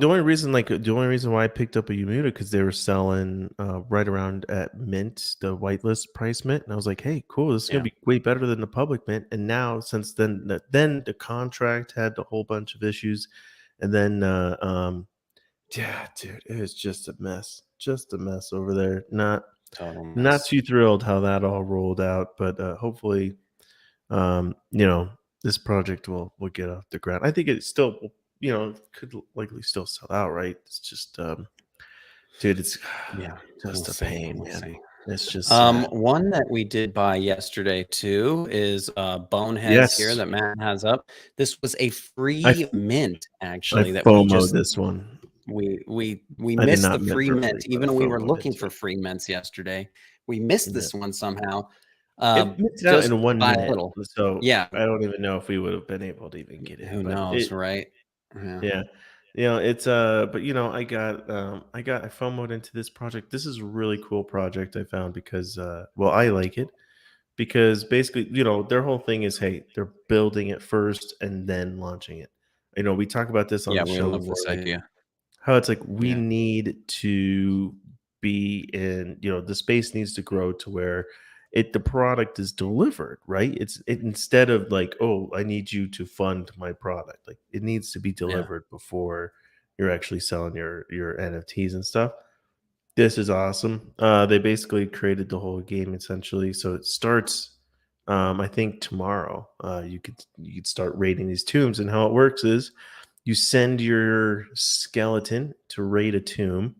only reason why I picked up a Umuda because they were selling right around at mint, the whitelist price mint, and I was like, hey, cool, this is gonna be way better than the public mint. And now since then the contract had a whole bunch of issues, and then yeah, dude, it was just a mess over there. Total Not mess. too thrilled how that all rolled out, but hopefully this project will get off the ground. I think it still, could likely still sell out, right? It's just dude, it's just a pain, man. It's just one that we did buy yesterday too is Boneheads here that Matt has up. This was a free mint, actually, that we FOMO'd just this one. we I did missed not the mint free for mint. free, but Even I though we were FOMO'd looking into for it. free mints yesterday, we missed this one somehow. It minted out Just in 1 by a minute, little. so Yeah. I don't even know if we would have been able to even get it. Who But knows, right? yeah. It's but I FOMO'd into this project. This is a really cool project I found because I like it because basically, their whole thing is, hey, they're building it first and then launching it. We talk about this on Yeah, the we show love before, this like, idea. how it's like we Yeah. need to be in, the space needs to grow to where the product is delivered, right? Instead of like, oh, I need you to fund my product. Like, it needs to be delivered before you're actually selling your NFTs and stuff. This is awesome. They basically created the whole game essentially. So it starts, I think tomorrow. You could start raiding these tombs, and how it works is you send your skeleton to raid a tomb,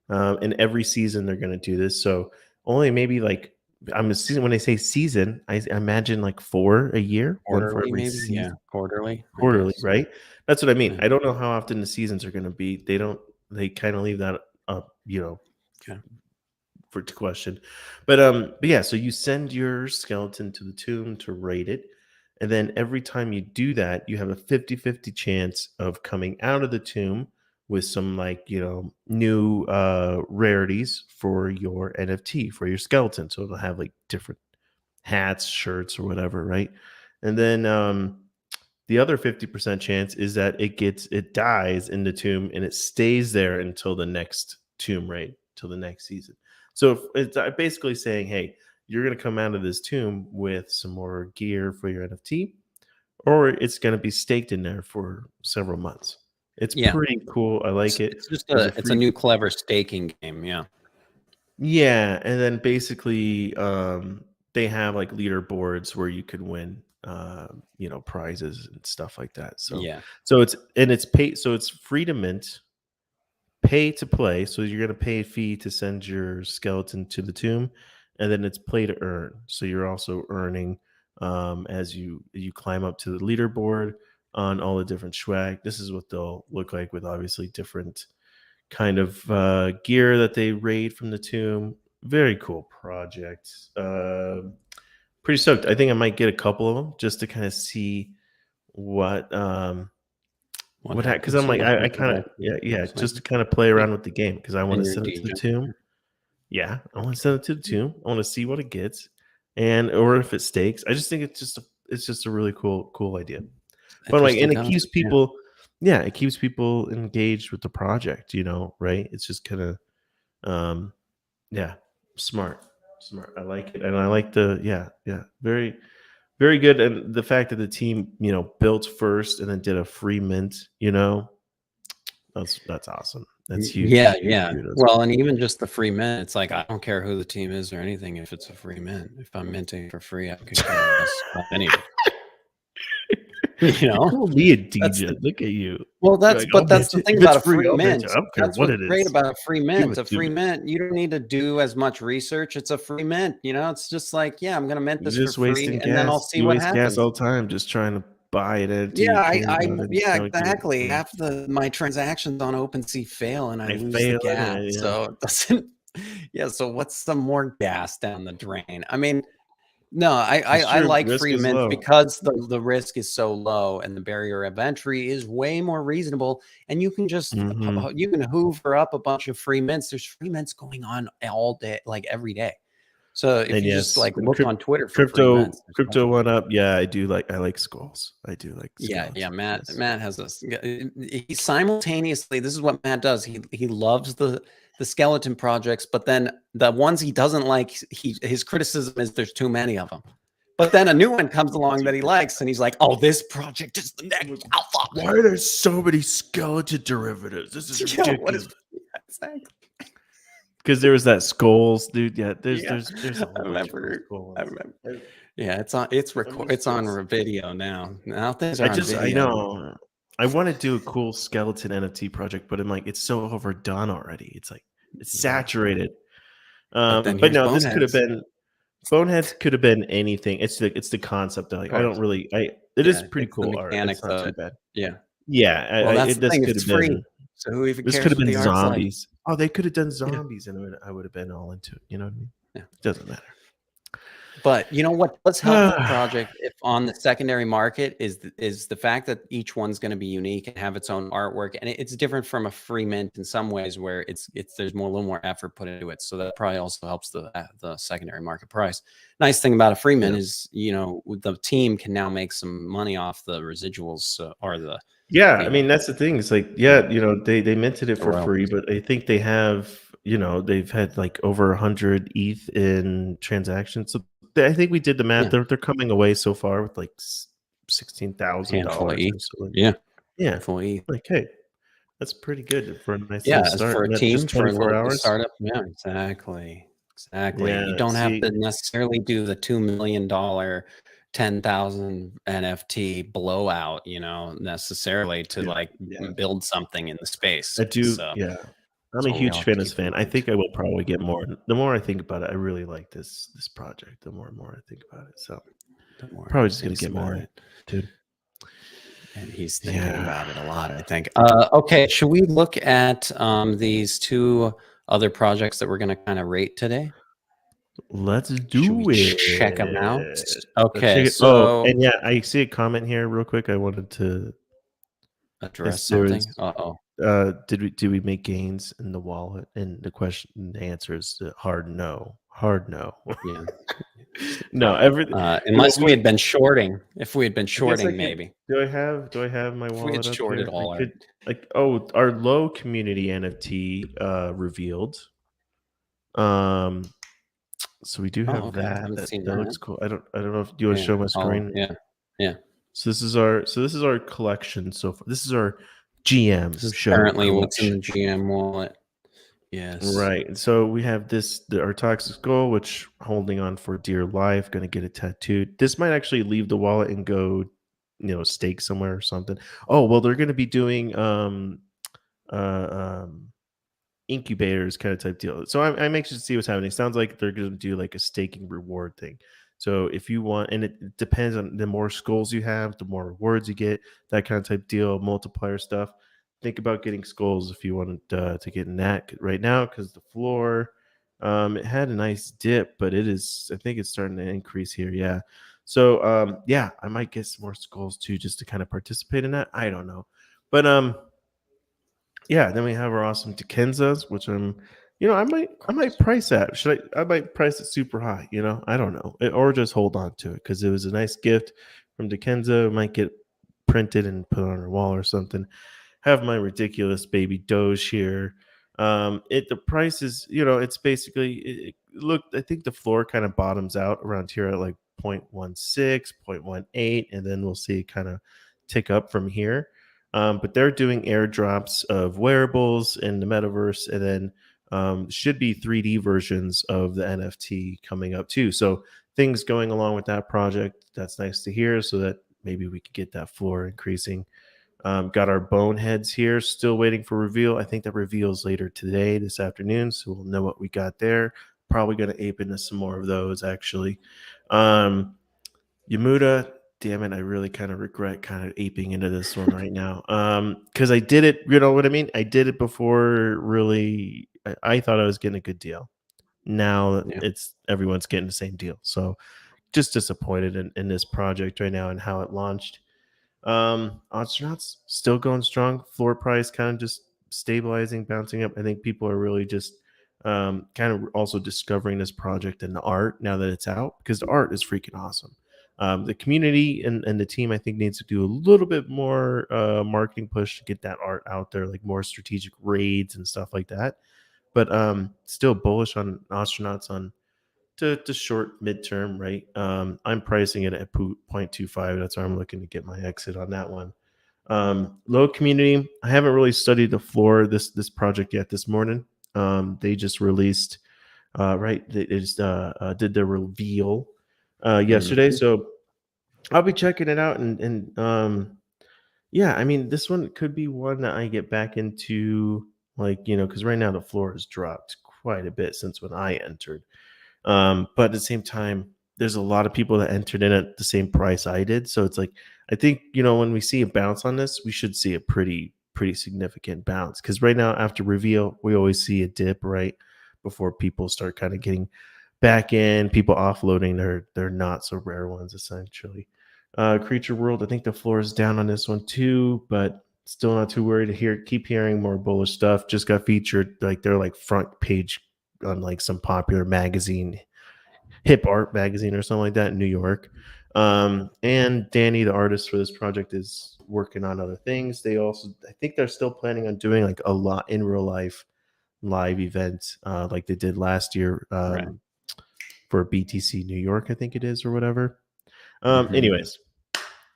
and every season they're going to do this. So only maybe like I'm assuming when they say season, I imagine like 4 a year, one for Quarterly, every maybe? Yeah, season. quarterly, I Quarterly, guess. right? That's what I mean. Yeah. I don't know how often the seasons are going to be. They kind of leave that up, Okay. for to question. But yeah, so you send your skeleton to the tomb to raid it, and then every time you do that, you have a 50-50 chance of coming out of the tomb with some, like, new rarities for your NFT, for your skeleton. So it'll have like different hats, shirts, or whatever, right? And then the other 50% chance is that it dies in the tomb and it stays there until the next tomb raid, till the next season. So if it's basically saying, hey, you're going to come out of this tomb with some more gear for your NFT, or it's going to be staked in there for several months. It's pretty cool. I like it. It's just There's a new clever staking game. Yeah. Yeah, and then basically, they have like leaderboards where you could win, prizes and stuff like that. So, Yeah. it's paid. So it's free to mint, pay to play. So you're gonna pay a fee to send your skeleton to the tomb, and then it's play to earn. So you're also earning, as you climb up to the leaderboard on all the different swag. This is what they'll look like with obviously different kind of gear that they raid from the tomb. Very cool project. Pretty stoked. I think I might get a couple of them just to kind of see what because I'm like I kind of just to kind of play around with the game because I want to send it to the tomb. Yeah, I want to send it to the tomb. I want to see what it gets, or if it stakes. I just think it's just a really cool idea. But like, and it concept, keeps people, yeah, it keeps people engaged with the project, right? It's just kind of, yeah, smart. I like it, and I like very, very good. And the fact that the team, built first and then did a free mint, that's awesome. That's huge. Yeah, Huge yeah. kudos. Well, and even just the free mint, it's like I don't care who the team is or anything if it's a free mint. If I'm minting for free, I could care less about anything. You call me a DJ. Look at you. Well, You're like, that's the thing if about it's a free I'll mint mint. it. I don't care That's what what's it great is. about a free mint. A to free me. mint, you don't need to do as much research. It's a free mint. It's just like, yeah, I'm gonna mint You're this just for free, wasting and gas. then I'll see You what waste happens. gas all the time just trying to buy it. Yeah, exactly. Half my transactions on OpenSea fail, and I lose the gas. Anyway, yeah. So it doesn't. Yeah. So what's some more gas down the drain? I mean, no, I like Risk free is mint low. because the risk is so low and the barrier of entry is way more reasonable. And you can just you can hoover up a bunch of free mints. There's free mints going on all day, like every day. So if you just like look on Twitter for free mints, crypto went up. Yeah, I like skulls. I do like skulls. Yeah. Matt has this. He simultaneously. This is what Matt does. He loves the skeleton projects, but then the ones he doesn't like, his criticism is there's too many of them. But then a new one comes along that he likes, and he's like, "Oh, this project is the next alpha." Why are there so many skeleton derivatives? This is ridiculous. Exactly. Because there was that skulls, dude. Yeah, there's a I remember. Yeah, it's on video now. Now things are on video. I know. I want to do a cool skeleton NFT project, but I'm like, it's so overdone already. It's like it's saturated. But no, this could have been Boneheads could have been anything. It's the concept. Like I don't really. It is pretty cool art. It's not too bad. Yeah. Yeah. Well, that's the this thing. could It's have free. been. So who even This cares? could have what been the art's like? zombies. Oh, they could have done zombies, and I would have been all into it. You know what I mean? Yeah. It doesn't matter. But you know what? Let's help the project if on the secondary market is the fact that each one's going to be unique and have its own artwork, and it's different from a free mint in some ways where there's a little more effort put into it. So that probably also helps the secondary market price. Nice thing about a free mint is the team can now make some money off the residuals or the. Yeah, I mean that's the thing. It's like they minted it for free, but I think they have they've had like over 100 ETH in transactions. So I think we did the math. They're coming away so far with like $16,000. Yeah, handful of ETH. Like, hey, that's pretty good for a nice little start. For a team, just 24 hours startup. Yeah, exactly. Yeah, you don't have to necessarily do the $2 million 10,000 NFT blowout, necessarily to build something in the space. I do. So, yeah. I'm a huge fitness fan. I think I will probably get more. The more I think about it, I really like this project. The more and more I think about it. So probably just going to get more of it, dude. And he's thinking about it a lot, I think. Okay. Should we look at these two other projects that we're going to kind of rate today? Let's do it. Check them out. Okay. So, and yeah, I see a comment here real quick. I wanted to address something. Did we make gains in the wallet? And the answer is hard no. Yeah. No, everything. Unless we had been shorting. If we had been shorting, maybe. Do I have my wallet? We had shorted all our low community NFT revealed. So we do have that. That looks cool. I don't know if you want to show my screen. Yeah. So this is our collection so far. This is our GM show. Currently, what's in the GM wallet? Yes. Right. So we have our toxic skull, which holding on for dear life, going to get it tattooed. This might actually leave the wallet and go, stake somewhere or something. Oh, well, they're going to be doing incubators kind of type deal. So I'm anxious to see what's happening. Sounds like they're going to do like a staking reward thing. So if you want, and it depends on the more skulls you have, the more rewards you get, that kind of type deal, multiplier stuff. Think about getting skulls if you wanted to get in that right now, because the floor, it had a nice dip, but I think it's starting to increase here. Yeah. So I might get some more skulls too, just to kind of participate in that. I don't know. But then we have our awesome Dikenzas, which I might price that. I might price it super high, I don't know. Or just hold on to it because it was a nice gift from Dikenza. Might get print it and put it on our wall or something. Have my ridiculous baby Doge here. The price is, it's basically look. I think the floor kind of bottoms out around here at like 0.16, 0.18, and then we'll see it kind of tick up from here. But they're doing airdrops of wearables in the metaverse, and then should be 3D versions of the NFT coming up too. So things going along with that project. That's nice to hear. So that maybe we could get that floor increasing. Got our boneheads here, still waiting for reveal. I think that reveals later today, this afternoon, so we'll know what we got there. Probably going to ape into some more of those, actually. Yamuda, damn it, I really kind of regret kind of aping into this one right now. Because I did it, you know what I mean? I did it before, really. I thought I was getting a good deal. Now it's everyone's getting the same deal. So just disappointed in this project right now and how it launched. Astronauts still going strong. Floor price kind of just stabilizing, bouncing up. I think people are really just kind of also discovering this project and the art now that it's out, because the art is freaking awesome. The community and the team, I think, needs to do a little bit more marketing push to get that art out there, like more strategic raids and stuff like that. But still bullish on Astronauts on to short midterm, right? I'm pricing it at 0.25. That's where I'm looking to get my exit on that one. Low community, I haven't really studied the floor this project yet this morning. They just released they just did their reveal yesterday, so I'll be checking it out. And yeah, I mean, this one could be one that I get back into, like, because right now the floor has dropped quite a bit since when I entered. But at the same time, there's a lot of people that entered in at the same price I did. So it's like, I think, when we see a bounce on this, we should see a pretty significant bounce. Because right now, after reveal, we always see a dip right before people start kind of getting back in, people offloading their not so rare ones, essentially. Creature World, I think the floor is down on this one too, but still not too worried to keep hearing more bullish stuff. Just got featured, like they're like front page on like some popular magazine, hip art magazine or something like that in New York. And Danny, the artist for this project, is working on other things. They also, I think they're still planning on doing like a lot in real life live event, like they did last year for BTC New York, I think it is, or whatever. Anyways,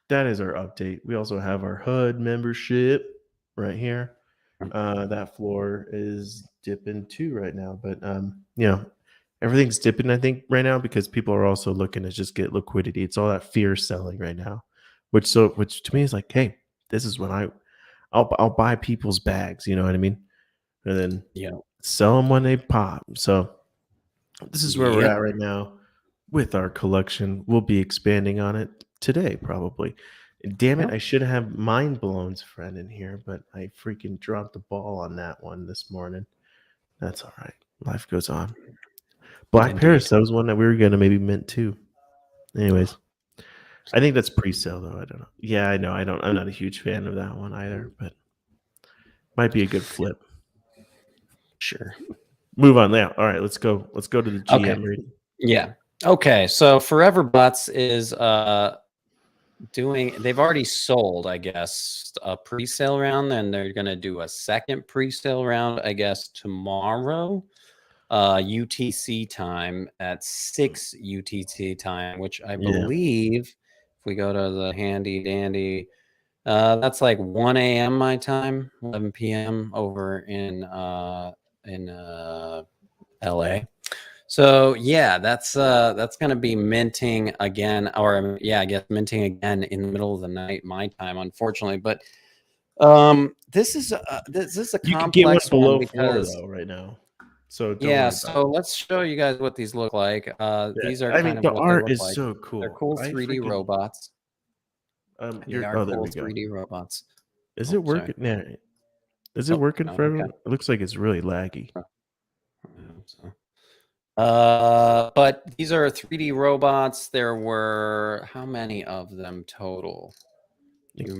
that is our update. We also have our HUD membership right here. That floor is dipping too right now, but everything's dipping, I think, right now, because people are also looking to just get liquidity. It's all that fear selling right now, which to me is like, hey, this is when I'll buy people's bags, you know what I mean, and then sell them when they pop. So this is where we're at right now with our collection. We'll be expanding on it today, probably. Damn it, I should have Mind Blown's friend in here, but I freaking dropped the ball on that one this morning. That's all right. Life goes on. Black Paris, that was one that we were going to maybe mint too. Anyways, I think that's pre-sale though. I don't know. Yeah, I know. I'm not a huge fan of that one either, but might be a good flip. Sure. Move on now. All right, let's go. Let's go to the GM reading. Yeah. Okay. So Forever Butts is they've already sold, I guess, a pre-sale round, and they're going to do a second pre-sale round, I guess, tomorrow, UTC time at 6 UTC time, which I believe, if we go to the handy dandy, that's like 1 a.m. my time, 11 p.m. over in LA. So yeah, that's going to be minting again, or I guess minting again in the middle of the night my time, unfortunately. But this is a you complex can get one below because 4 though right now. So let's show you guys what these look like. These are the art is like. So cool. They're cool 3D robots. They are cool 3D robots. Is it working? Yeah. Is it working for everyone? It looks like it's really laggy. But these are 3D robots. There were how many of them total?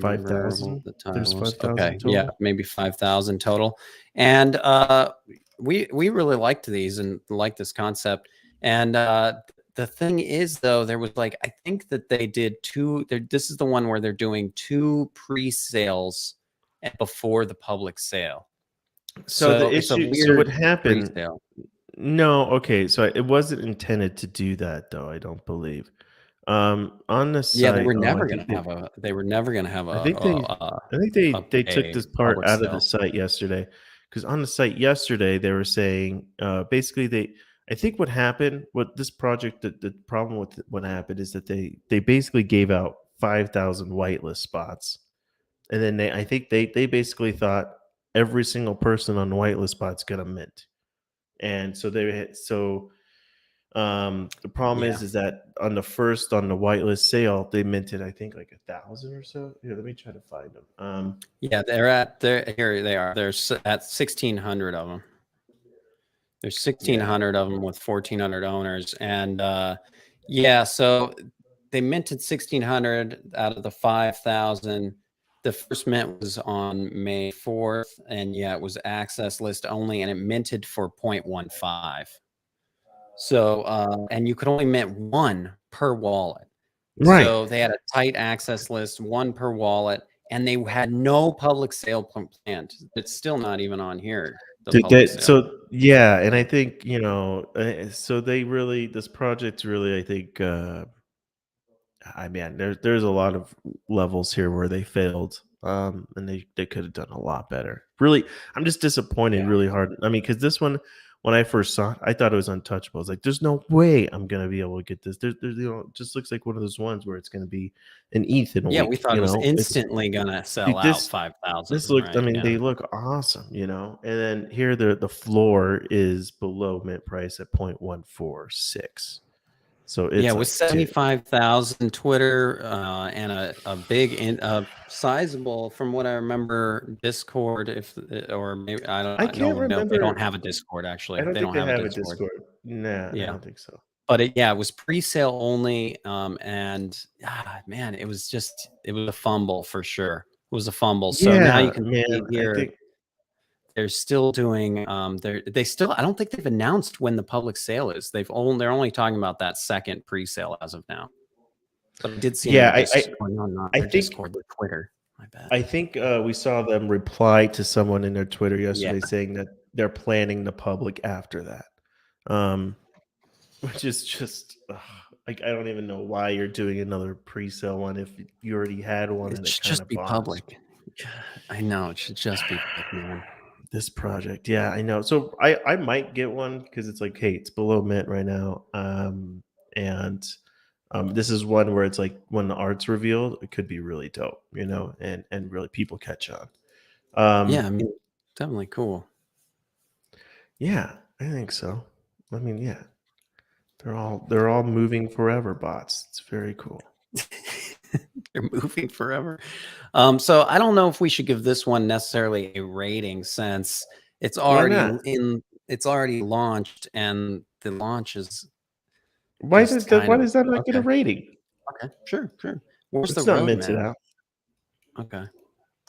5,000. There's 5,000 okay, total. yeah, maybe 5,000 total. And we really liked these and liked this concept. And the thing is, though, there was like, I think that they did two. This is the one where they're doing 2 pre-sales before the public sale. So the it's a issue, so what weird happened? pre-sale. No, okay, so it wasn't intended to do that, though. I don't believe. On the Yeah, they site, were I never think gonna have a. They were never gonna have I think they, they took a this part public out of the sale. site yesterday, because on the site yesterday they were saying basically I think what happened, what this project, the problem with what happened is that they basically gave out 5,000 whitelist spots, and then I think they basically thought every single person on the whitelist spot's gonna mint, and so the problem Yeah. is that on the whitelist sale, they minted, I think, like 1,000 or so. Here, let me try to find them. Yeah, here they are. There's at 1,600 of them. There's 1,600 of them with 1,400 owners, and yeah, so they minted 1,600 out of the 5,000. The first mint was on May 4th, and yeah, it was access list only, and it minted for 0.15. So, and you could only mint 1 per wallet. Right. So they had a tight access list, 1 per wallet, and they had no public sale planned. It's still not even on here. So yeah, and I think so this project really, I think, I mean, there's a lot of levels here where they failed, and they could have done a lot better. Really, I'm just disappointed really hard. I mean, because this one, when I first saw it, I thought it was untouchable. I was like, there's no way I'm gonna be able to get this. There's it just looks like one of those ones where it's gonna be an ETH in a week. We thought it was instantly gonna sell out 5,000. This looked, right? I mean, they look awesome, and then here the floor is below mint price at 0.146. So it's with 75,000 Twitter and a big sizable, from what I remember, Discord. Or maybe I can't remember. No, they don't have a Discord actually. I don't they think don't they have have a Discord. Nah, I don't think so. But it was pre-sale only, and man, it was a fumble for sure. It was a fumble. So now you can see here. They're still doing. They still. I don't think they've announced when the public sale is. They're only talking about that second pre-sale as of now. But I did see. Discord with Twitter. I bet. I think we saw them reply to someone in their Twitter yesterday saying that they're planning the public after that, which is just like, I don't even know why you're doing another pre-sale one if you already had one. It should just be public. I know, it should just be public, man. This project, yeah, I know. So I might get one because it's like, hey, it's below mint right now, and this is one where it's like when the art's revealed, it could be really dope, and really people catch on. Yeah, I mean, definitely cool. Yeah, I think so. I mean, yeah, they're all moving forever bots. It's very cool. They're moving forever. So I don't know if we should give this one necessarily a rating, since it's already it's already launched, and the launch is. Why does that not get a rating? Okay, sure. Where's it's the not minted roadmap? out.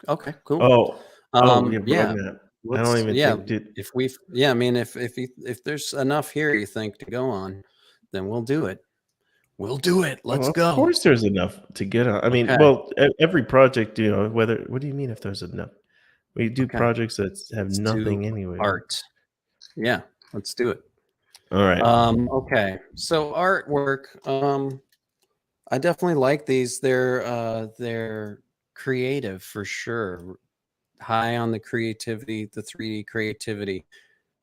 Okay, cool. Roadmap. I don't even think. I mean, if there's enough here, you think, to go on, then we'll do it. We'll do it. Let's go. Of course, there's enough to get on. I mean, well, every project, what do you mean if there's enough? We do projects that have nothing anyway. Art. Yeah, let's do it. All right. Okay. So artwork. I definitely like these. They're creative for sure. High on the creativity, the 3D creativity.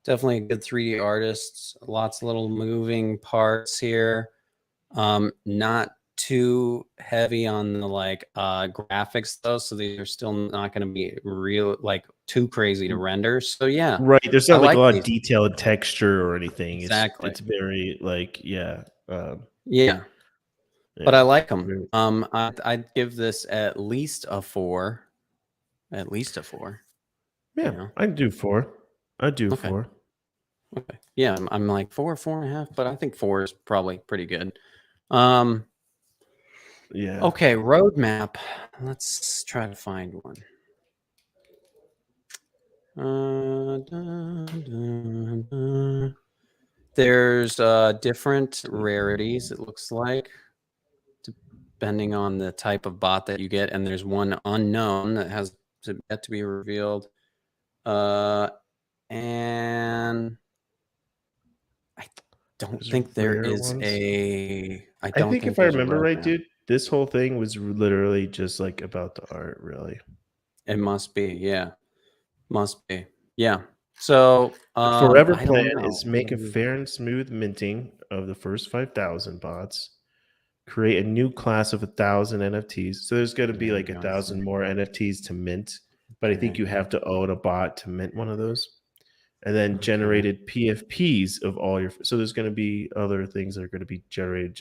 Definitely a good 3D artists. Lots of little moving parts here. Not too heavy on the graphics though, so these are still not going to be real, too crazy to render. So yeah, right. There's not a lot of detail and texture or anything. Exactly. It's very but I like them. I'd give this at least a 4. At least a 4. Yeah, I'd do 4. I'd do 4. Okay. Yeah, I'm like 4, 4.5, but I think 4 is probably pretty good. Yeah. Okay, roadmap. Let's try to find one. There's different rarities, it looks like, depending on the type of bot that you get, and there's one unknown that has yet to be revealed. And I don't think there is a. I think if I remember right, dude, this whole thing was literally just like about the art, really. It must be, yeah. Must be, yeah. So the forever I plan is make a fair and smooth minting of the first 5,000 bots. Create a new class of 1,000 NFTs. So there's going to be like 1,000 more NFTs to mint, but I think you have to own a bot to mint one of those. And then generated PFPs of all your. So there's going to be other things that are going to be generated.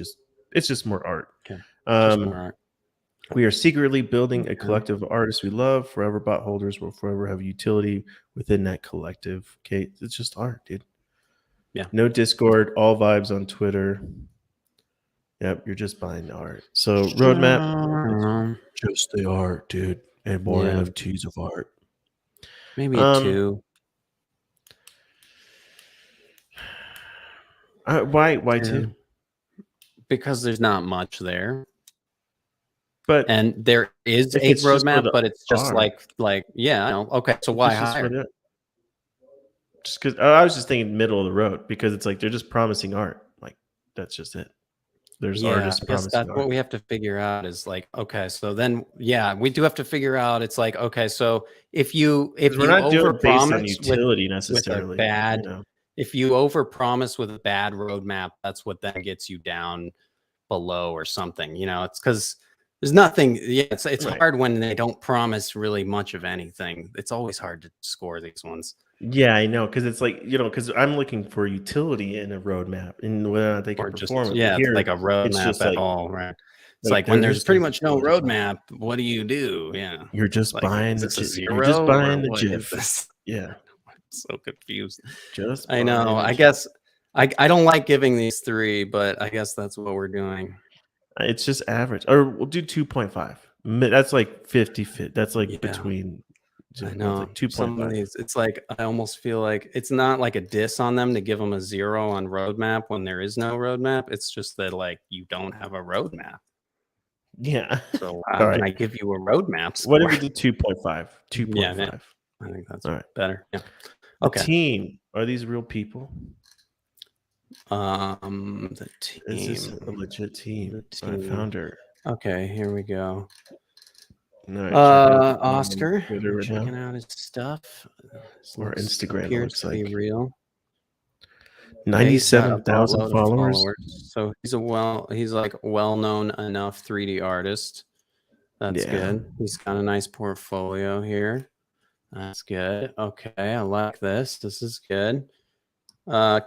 It's just more art. Okay. Just more art. We are secretly building a collective of artists we love. Forever bot holders will forever have utility within that collective. Okay, it's just art, dude. Yeah. No Discord. All vibes on Twitter. Yep, you're just buying the art. So roadmap, just the art, dude, and more NFTs of art. Maybe 2. Why 2? Because there's not much there. And there is a roadmap, but it's just like yeah, I know. Okay, so why higher? Just because I was just thinking middle of the road, because it's like they're just promising art. Like that's just it. There's artists promising that's art. what we have to figure out is like, okay, so then we do have to figure out. It's like, okay, so if you not doing it based on overpromise utility necessarily, with a bad, if you overpromise with a bad roadmap, that's what then gets you down below or something. It's because there's nothing. Yeah, it's hard when they don't promise really much of anything. It's always hard to score these ones. Yeah, I know, because it's like, because I'm looking for utility in a roadmap and whether or not they can perform it. Yeah, it's like a roadmap at all, right? It's like when there's pretty much no roadmap, what do you do? Yeah, you're just buying the zero. You're just buying the GIF. Yeah, I'm so confused. I know. I guess I don't like giving these 3, but I guess that's what we're doing. It's just average, or we'll do 2.5. That's like 50 fit. That's like between. I know. Like 2.5. Some of these, it's like I almost feel like it's not like a diss on them to give them a 0 on roadmap when there is no roadmap. It's just that like you don't have a roadmap. Yeah. So how can I give you a roadmap? What if we do 2.5? 2.5. Yeah, I think that's better. Yeah. Okay. The team, are these real people? The team. Is this a legit team? Founder. Okay, here we go. Right, Oscar, checking out his stuff. Or Instagram appears to be real. 97,000 followers. So he's like well-known enough 3D artist. That's good. He's got a nice portfolio here. That's good. Okay, I like this. This is good.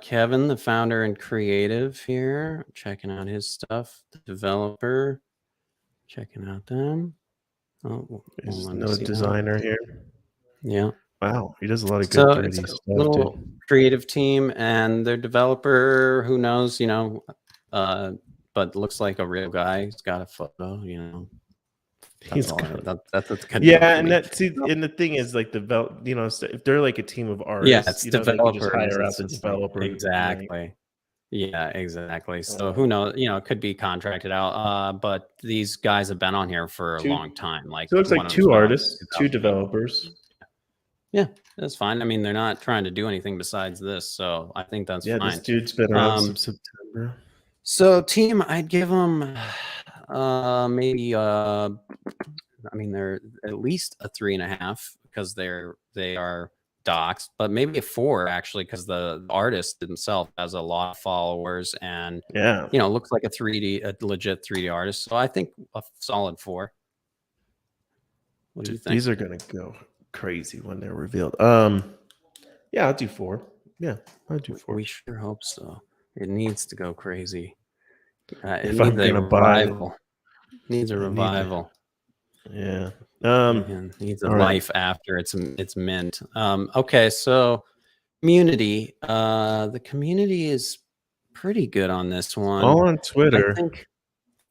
Kevin, the founder and creative here, checking out his stuff. The developer, checking out them. Oh, there's no designer here. Yeah. Wow, he does a lot of good 3D stuff. Little creative team and their developer. Who knows? But looks like a real guy. He's got a photo. That's and the thing is, like, if they're like a team of artists, it's developers. Just hire out the developer. Exactly. Right? Yeah, exactly. So who knows? It could be contracted out. But these guys have been on here for a long time. Like, so it's like 2 artists, 2 developers. Yeah, that's fine. I mean, they're not trying to do anything besides this, so I think that's fine. This dude's been around since September. So team, I'd give them maybe they're at least a 3.5 because they are docs, but maybe a 4 actually, because the artist himself has a lot of followers and looks like a legit 3D artist. So I think a solid 4. What do you think? These are gonna go crazy when they're revealed. I'll do 4. Yeah, I'll do 4. We sure hope so. It needs to go crazy. If I'm gonna buy it, needs a revival. Yeah. Needs a life after it's mint. Okay, so community. The community is pretty good on this one. All on Twitter. I think,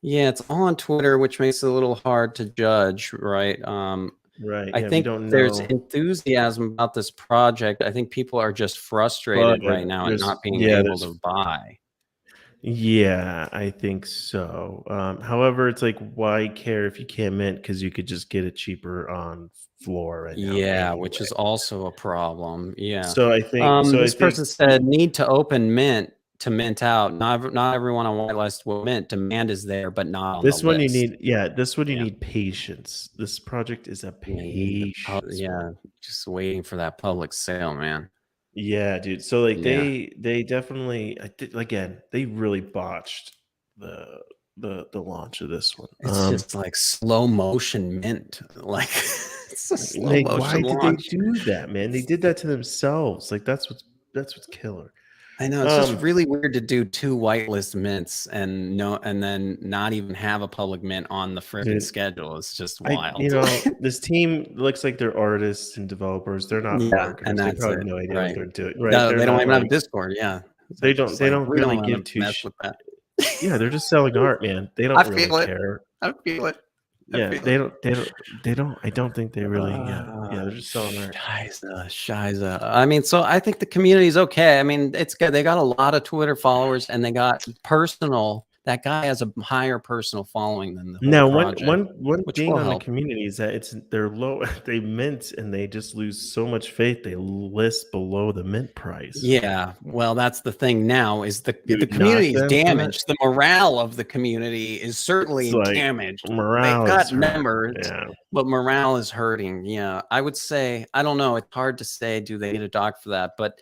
it's all on Twitter, which makes it a little hard to judge, right? Right. I Yeah. We think don't there's know. enthusiasm about this project. I think people are just frustrated But right now and not being yeah, able to buy. yeah, I think so. However, it's like, why care if you can't mint? Because you could just get it cheaper on floor right now Yeah, which anyway. is also a problem. Yeah. So I think. This person said need to open mint to mint out. Not everyone on whitelist will mint. Demand is there, but not on the This one you list. need. Yeah, this one you Yeah. need patience. This project is a Yeah, you need the patience. yeah, just waiting for that public sale, man. Yeah, dude. So like Yeah. they definitely again, they really botched the launch of this one. It's just like slow motion mint. Like it's a slow Like, motion why did they launch. do that, man? They did that to themselves. Like that's what's killer. I know it's just really weird to do 2 whitelist mints and then not even have a public mint on the freaking schedule. It's just wild. This team looks like they're artists and developers. They're not marketers. And They that's probably it. have no idea Right. what they're doing. Right? No, They're they don't not even have like, Discord. Yeah. they don't We really don't give wanna two mess shits. with that. Yeah, they're just selling art, man. They don't really care. I feel it. Yeah, they don't. I don't think they really. Yeah, they're just selling art. Shiza. I mean, so I think the community is okay. I mean, it's good. They got a lot of Twitter followers, and they got personal. That guy has a higher personal following than the whole Now, project, one which thing will on the help. community is that they're low. They mint and they just lose so much faith. They list below the mint price. Yeah, well, that's the thing now is the You community is knock them from damaged. The morale of the community is certainly It's like, damaged. morale They've got is hurt. members, Yeah. but morale is hurting. Yeah, I would say I don't know. It's hard to say. Do they need a doc for that? But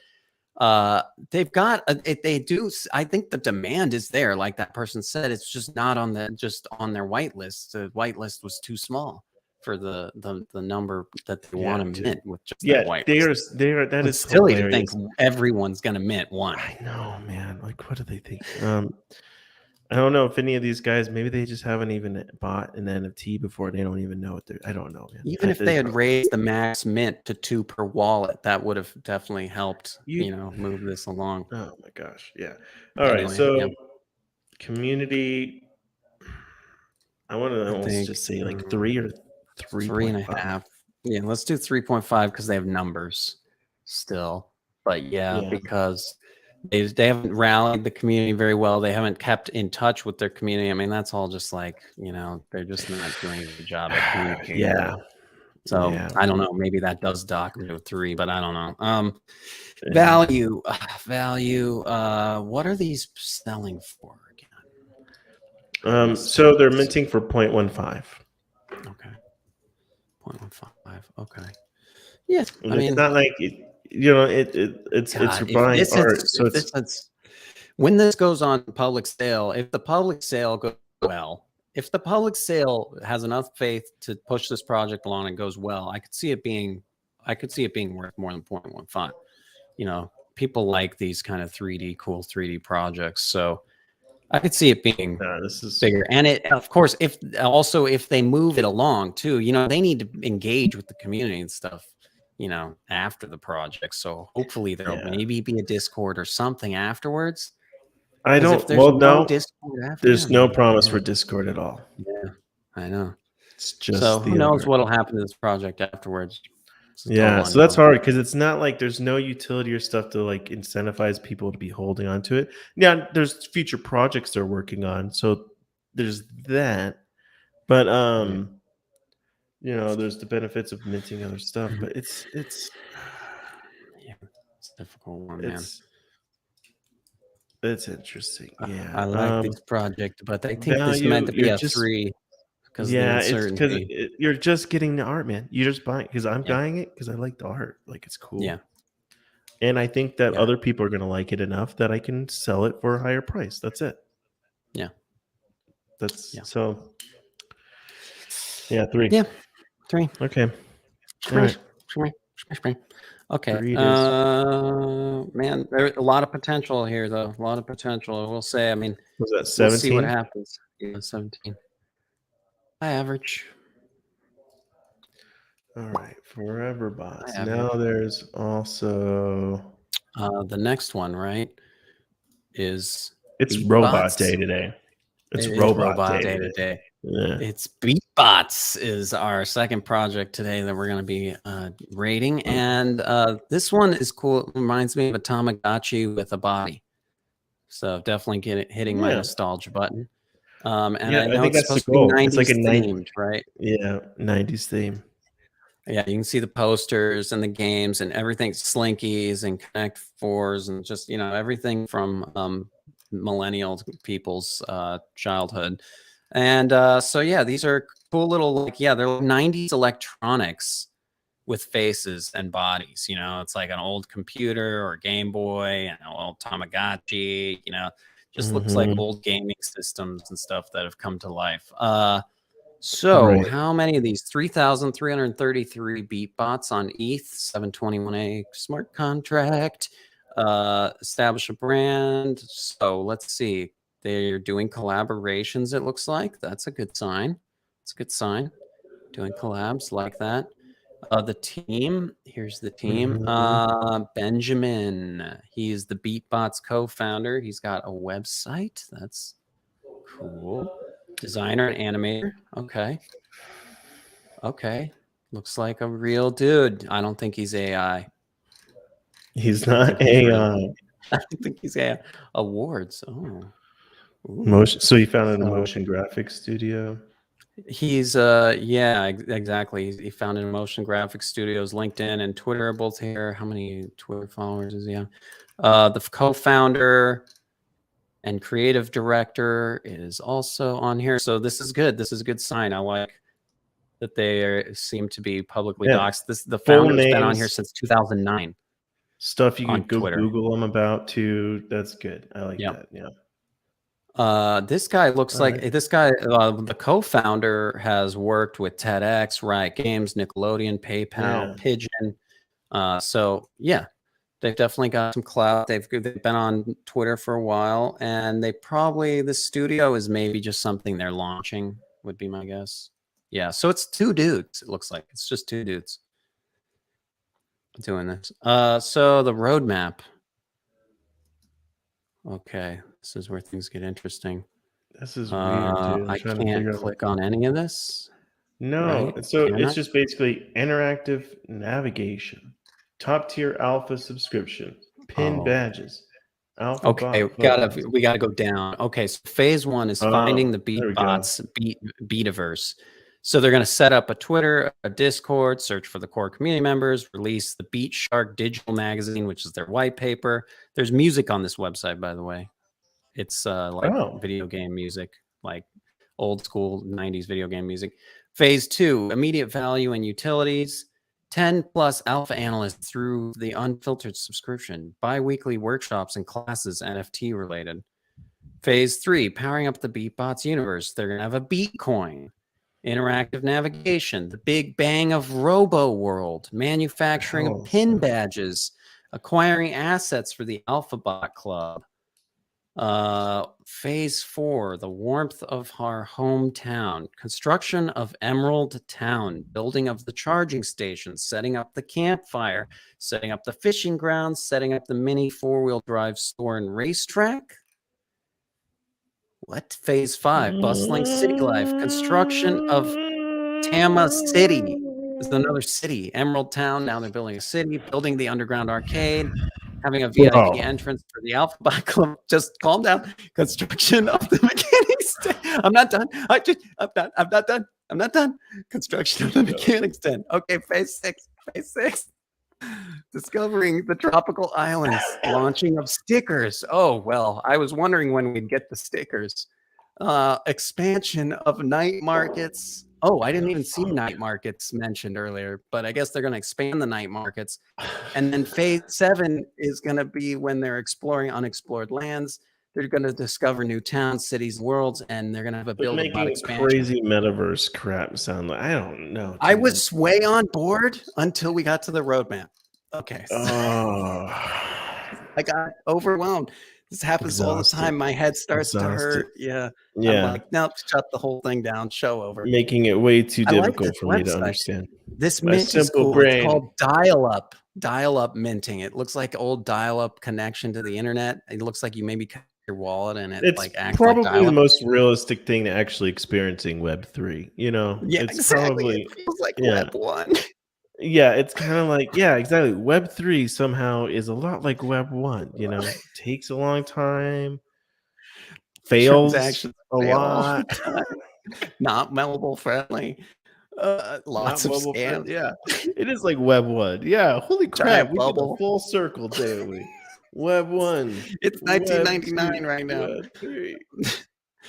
they've got they do. I think the demand is there, like that person said. It's just not on their whitelist. The whitelist was too small for the number that they want to mint with just that whitelist. That is silly hilarious. to think everyone's gonna mint one. I know, man. Like, what do they think? I don't know if any of these guys, maybe they just haven't even bought an NFT before. They don't even know what they're. I don't know, man. Even if they had raised the max mint to 2 per wallet, that would have definitely helped, move this along. Oh my gosh, yeah. All right, so community. I want to almost just say like 3 or 3.5. Yeah, let's do 3.5 because they have numbers still. But because they haven't rallied the community very well. They haven't kept in touch with their community. I mean, that's all just like, they're just not doing a good job at communicating. Yeah. So I don't know. Maybe that does dock into a 3, but I don't know. Value. What are these selling for again? So they're minting for 0.15. Okay. 0.15. Okay. Yeah. I mean, it's not like it's buying art. So it's when this goes on public sale, if the public sale goes well, if the public sale has enough faith to push this project along and goes well, I could see it being worth more than 0.15. People like these kind of cool 3D projects. So I could see it being bigger. And of course, if they move it along too, they need to engage with the community and stuff, after the project. So hopefully there'll maybe be a Discord or something afterwards. I don't. Well, no. There's no promise for Discord at all. Yeah, I know. It's just so. Who knows what'll happen to this project afterwards? Yeah, so that's hard because it's not like there's no utility or stuff to like incentivize people to be holding on to it. Yeah, there's future projects they're working on, so there's that. But there's the benefits of minting other stuff. But it's a difficult one, man. It's interesting. Yeah, I like this project, but I think this meant to be a 3 because it's because you're just getting the art, man. You're just buying because I'm buying it because I like the art. Like it's cool. Yeah, and I think that other people are going to like it enough that I can sell it for a higher price. That's it. Yeah, so. Yeah, 3. Yeah, 3. Okay. All right. Okay. Man, there's a lot of potential here, though. A lot of potential. We'll say. I mean, was that 17? We'll see what happens. Yeah, 17. High average. All right, Forever Bots. Now there's also the next one, right? It's Robot Day today. It's Robot Day today. Yeah. It's Beatbots. Beatbots is our second project today that we're going to be rating, and this one is cool. It reminds me of a Tamagotchi with a body, so definitely hitting my nostalgia button. And Yeah, I I know think it's that's the supposed to be goal. It's like 90s a themed, right? Yeah, 90s theme. Yeah, you can see the posters and the games and everything, Slinkies and Connect Fours and just, you know, everything from millennial people's childhood. And so, yeah, these are cool little, like, yeah, they're 90s electronics with faces and bodies. You know, it's like an old computer or Game Boy and an old Tamagotchi, you know, just looks like old gaming systems and stuff that have come to life. So how many of these? 3,333 Beatbots on ETH, 721A smart contract, establish a brand. So let's see. They're doing collaborations, it looks like. That's a good sign. It's a good sign. Doing collabs like that. The team, here's the team. Benjamin, he's the Beatbots co-founder. He's got a website. That's cool. Designer and animator. Okay. Okay. Looks like a real dude. I don't think he's AI. He's not AI. I don't think he's AI. Awards. Oh. Ooh. Motion. So you founded a motion graphics studio. He's yeah, exactly. He founded motion graphics studios. LinkedIn and Twitter are both here. How many Twitter followers is he on? The co-founder and creative director is also on here. So this is good. This is a good sign. I like that they seem to be publicly doxed. The founder's been on here since 2009. Stuff you can go Twitter. Google them about too. That's good. I like that. Yeah. This guy looks like this guy. The co-founder has worked with TEDx, Riot Games, Nickelodeon, PayPal, Pigeon. So yeah, they've definitely got some clout. They've been on Twitter for a while, and they probably, the studio is maybe just something they're launching, would be my guess. Yeah, so it's two dudes. It looks like it's just two dudes doing this. So the roadmap. Okay, this is where things get interesting. This is weird, dude. I can't click on any of this. No, right? so it's just basically interactive navigation, top tier alpha subscription, pin badges. Alpha okay, we gotta go down. Okay, so phase one is finding the Beatbots Beativerse. So they're going to set up a Twitter, a Discord, search for the core community members, release the Beat Shark digital magazine, which is their white paper. There's music on this website, by the way. It's like video game music, like old school 90s video game music. Phase two, immediate value and utilities. 10 plus alpha analysts through the unfiltered subscription. Bi-weekly workshops and classes NFT related. Phase three, powering up the Beatbots universe. They're going to have a Beatcoin. Interactive navigation, the big bang of Robo World, manufacturing of pin badges, acquiring assets for the Alphabot Club. Phase four, the warmth of our hometown, construction of Emerald Town, building of the charging station, setting up the campfire, setting up the fishing grounds, setting up the mini four-wheel drive store and racetrack. What? Phase five, bustling city life, construction of Tama City. There's another city, Emerald Town. Now they're building a city, building the underground arcade, having a VIP entrance for the Alphabet Club. Just calm down. Construction of the mechanics tent. I'm not done. I'm not done. Construction of the mechanics tent. Okay, phase six. Discovering the tropical islands, launching of stickers. Oh, well, I was wondering when we'd get the stickers. Expansion of night markets. Oh, I didn't even see night markets mentioned earlier, but I guess they're going to expand the night markets. And then phase seven is going to be when they're exploring unexplored lands. They're going to discover new towns, cities, worlds, and they're going to have a build about expansion. Crazy metaverse crap sound like, I don't know. I was way on board until we got to the roadmap. Okay. So I got overwhelmed. This happens all the time. My head starts to hurt. Yeah. I'm like, nope, shut the whole thing down. Show over. Making it way too difficult for me to understand. This mint is cool. It's called dial-up minting. It looks like old dial-up connection to the internet. It looks like you maybe cut your wallet and it It's like acts like probably the dial-up. most realistic thing to actually experiencing Web3. You know, Yeah, it's exactly. probably It feels like yeah, Web 1. yeah. It's kind of like yeah, exactly. Web3 somehow is a lot like Web 1. You know, takes a long time, fails Transactions a fail all the lot. time. Not mobile friendly. Not Lots of mobile friendly. scams. Yeah, it is like Web 1. Yeah, holy crap, Giant we did a bubble. full circle, didn't we? Web 1, It's Web 2, 1999 right now. Web 3.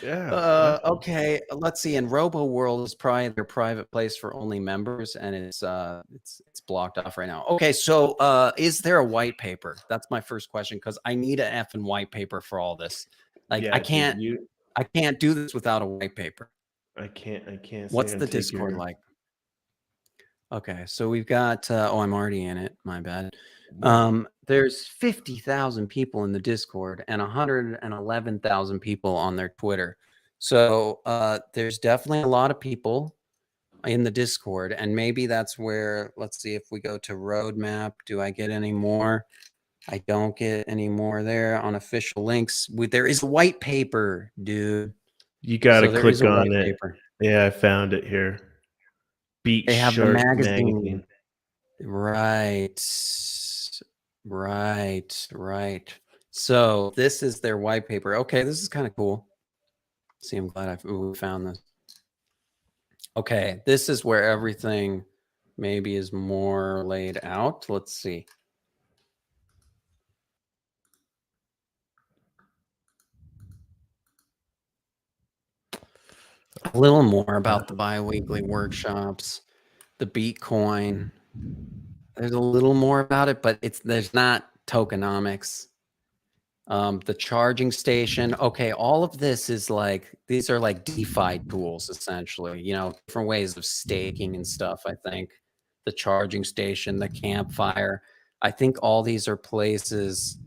Yeah. Wow. Okay, let's see. And Robo World is probably their private place for only members, and it's blocked off right now. Okay, so is there a white paper? That's my first question because I need an effing white paper for all this. Like Yeah, I dude, can't do this without a white paper. I can't say What's I'm the taking Discord your like? Okay, so we've got oh, I'm already in it. My bad. There's 50,000 people in the Discord and 111,000 people on their Twitter. So there's definitely a lot of people in the Discord, and maybe that's where, let's see if we go to roadmap. Do I get any more? I don't get any more there on official links. There is a white paper, dude. You got to So there is click a white on it. paper. Yeah, I found it here. Beat They have the Shark magazine. Right. So this is their white paper. Okay, this is kind of cool. See, I'm glad we found this. Okay, this is where everything maybe is more laid out. Let's see. A little more about the bi-weekly workshops, the Bitcoin. There's a little more about it, but there's not tokenomics. The charging station. Okay, all of this is like, these are like DeFi tools, essentially, you know, different ways of staking and stuff. I think the charging station, the campfire. I think all these are places.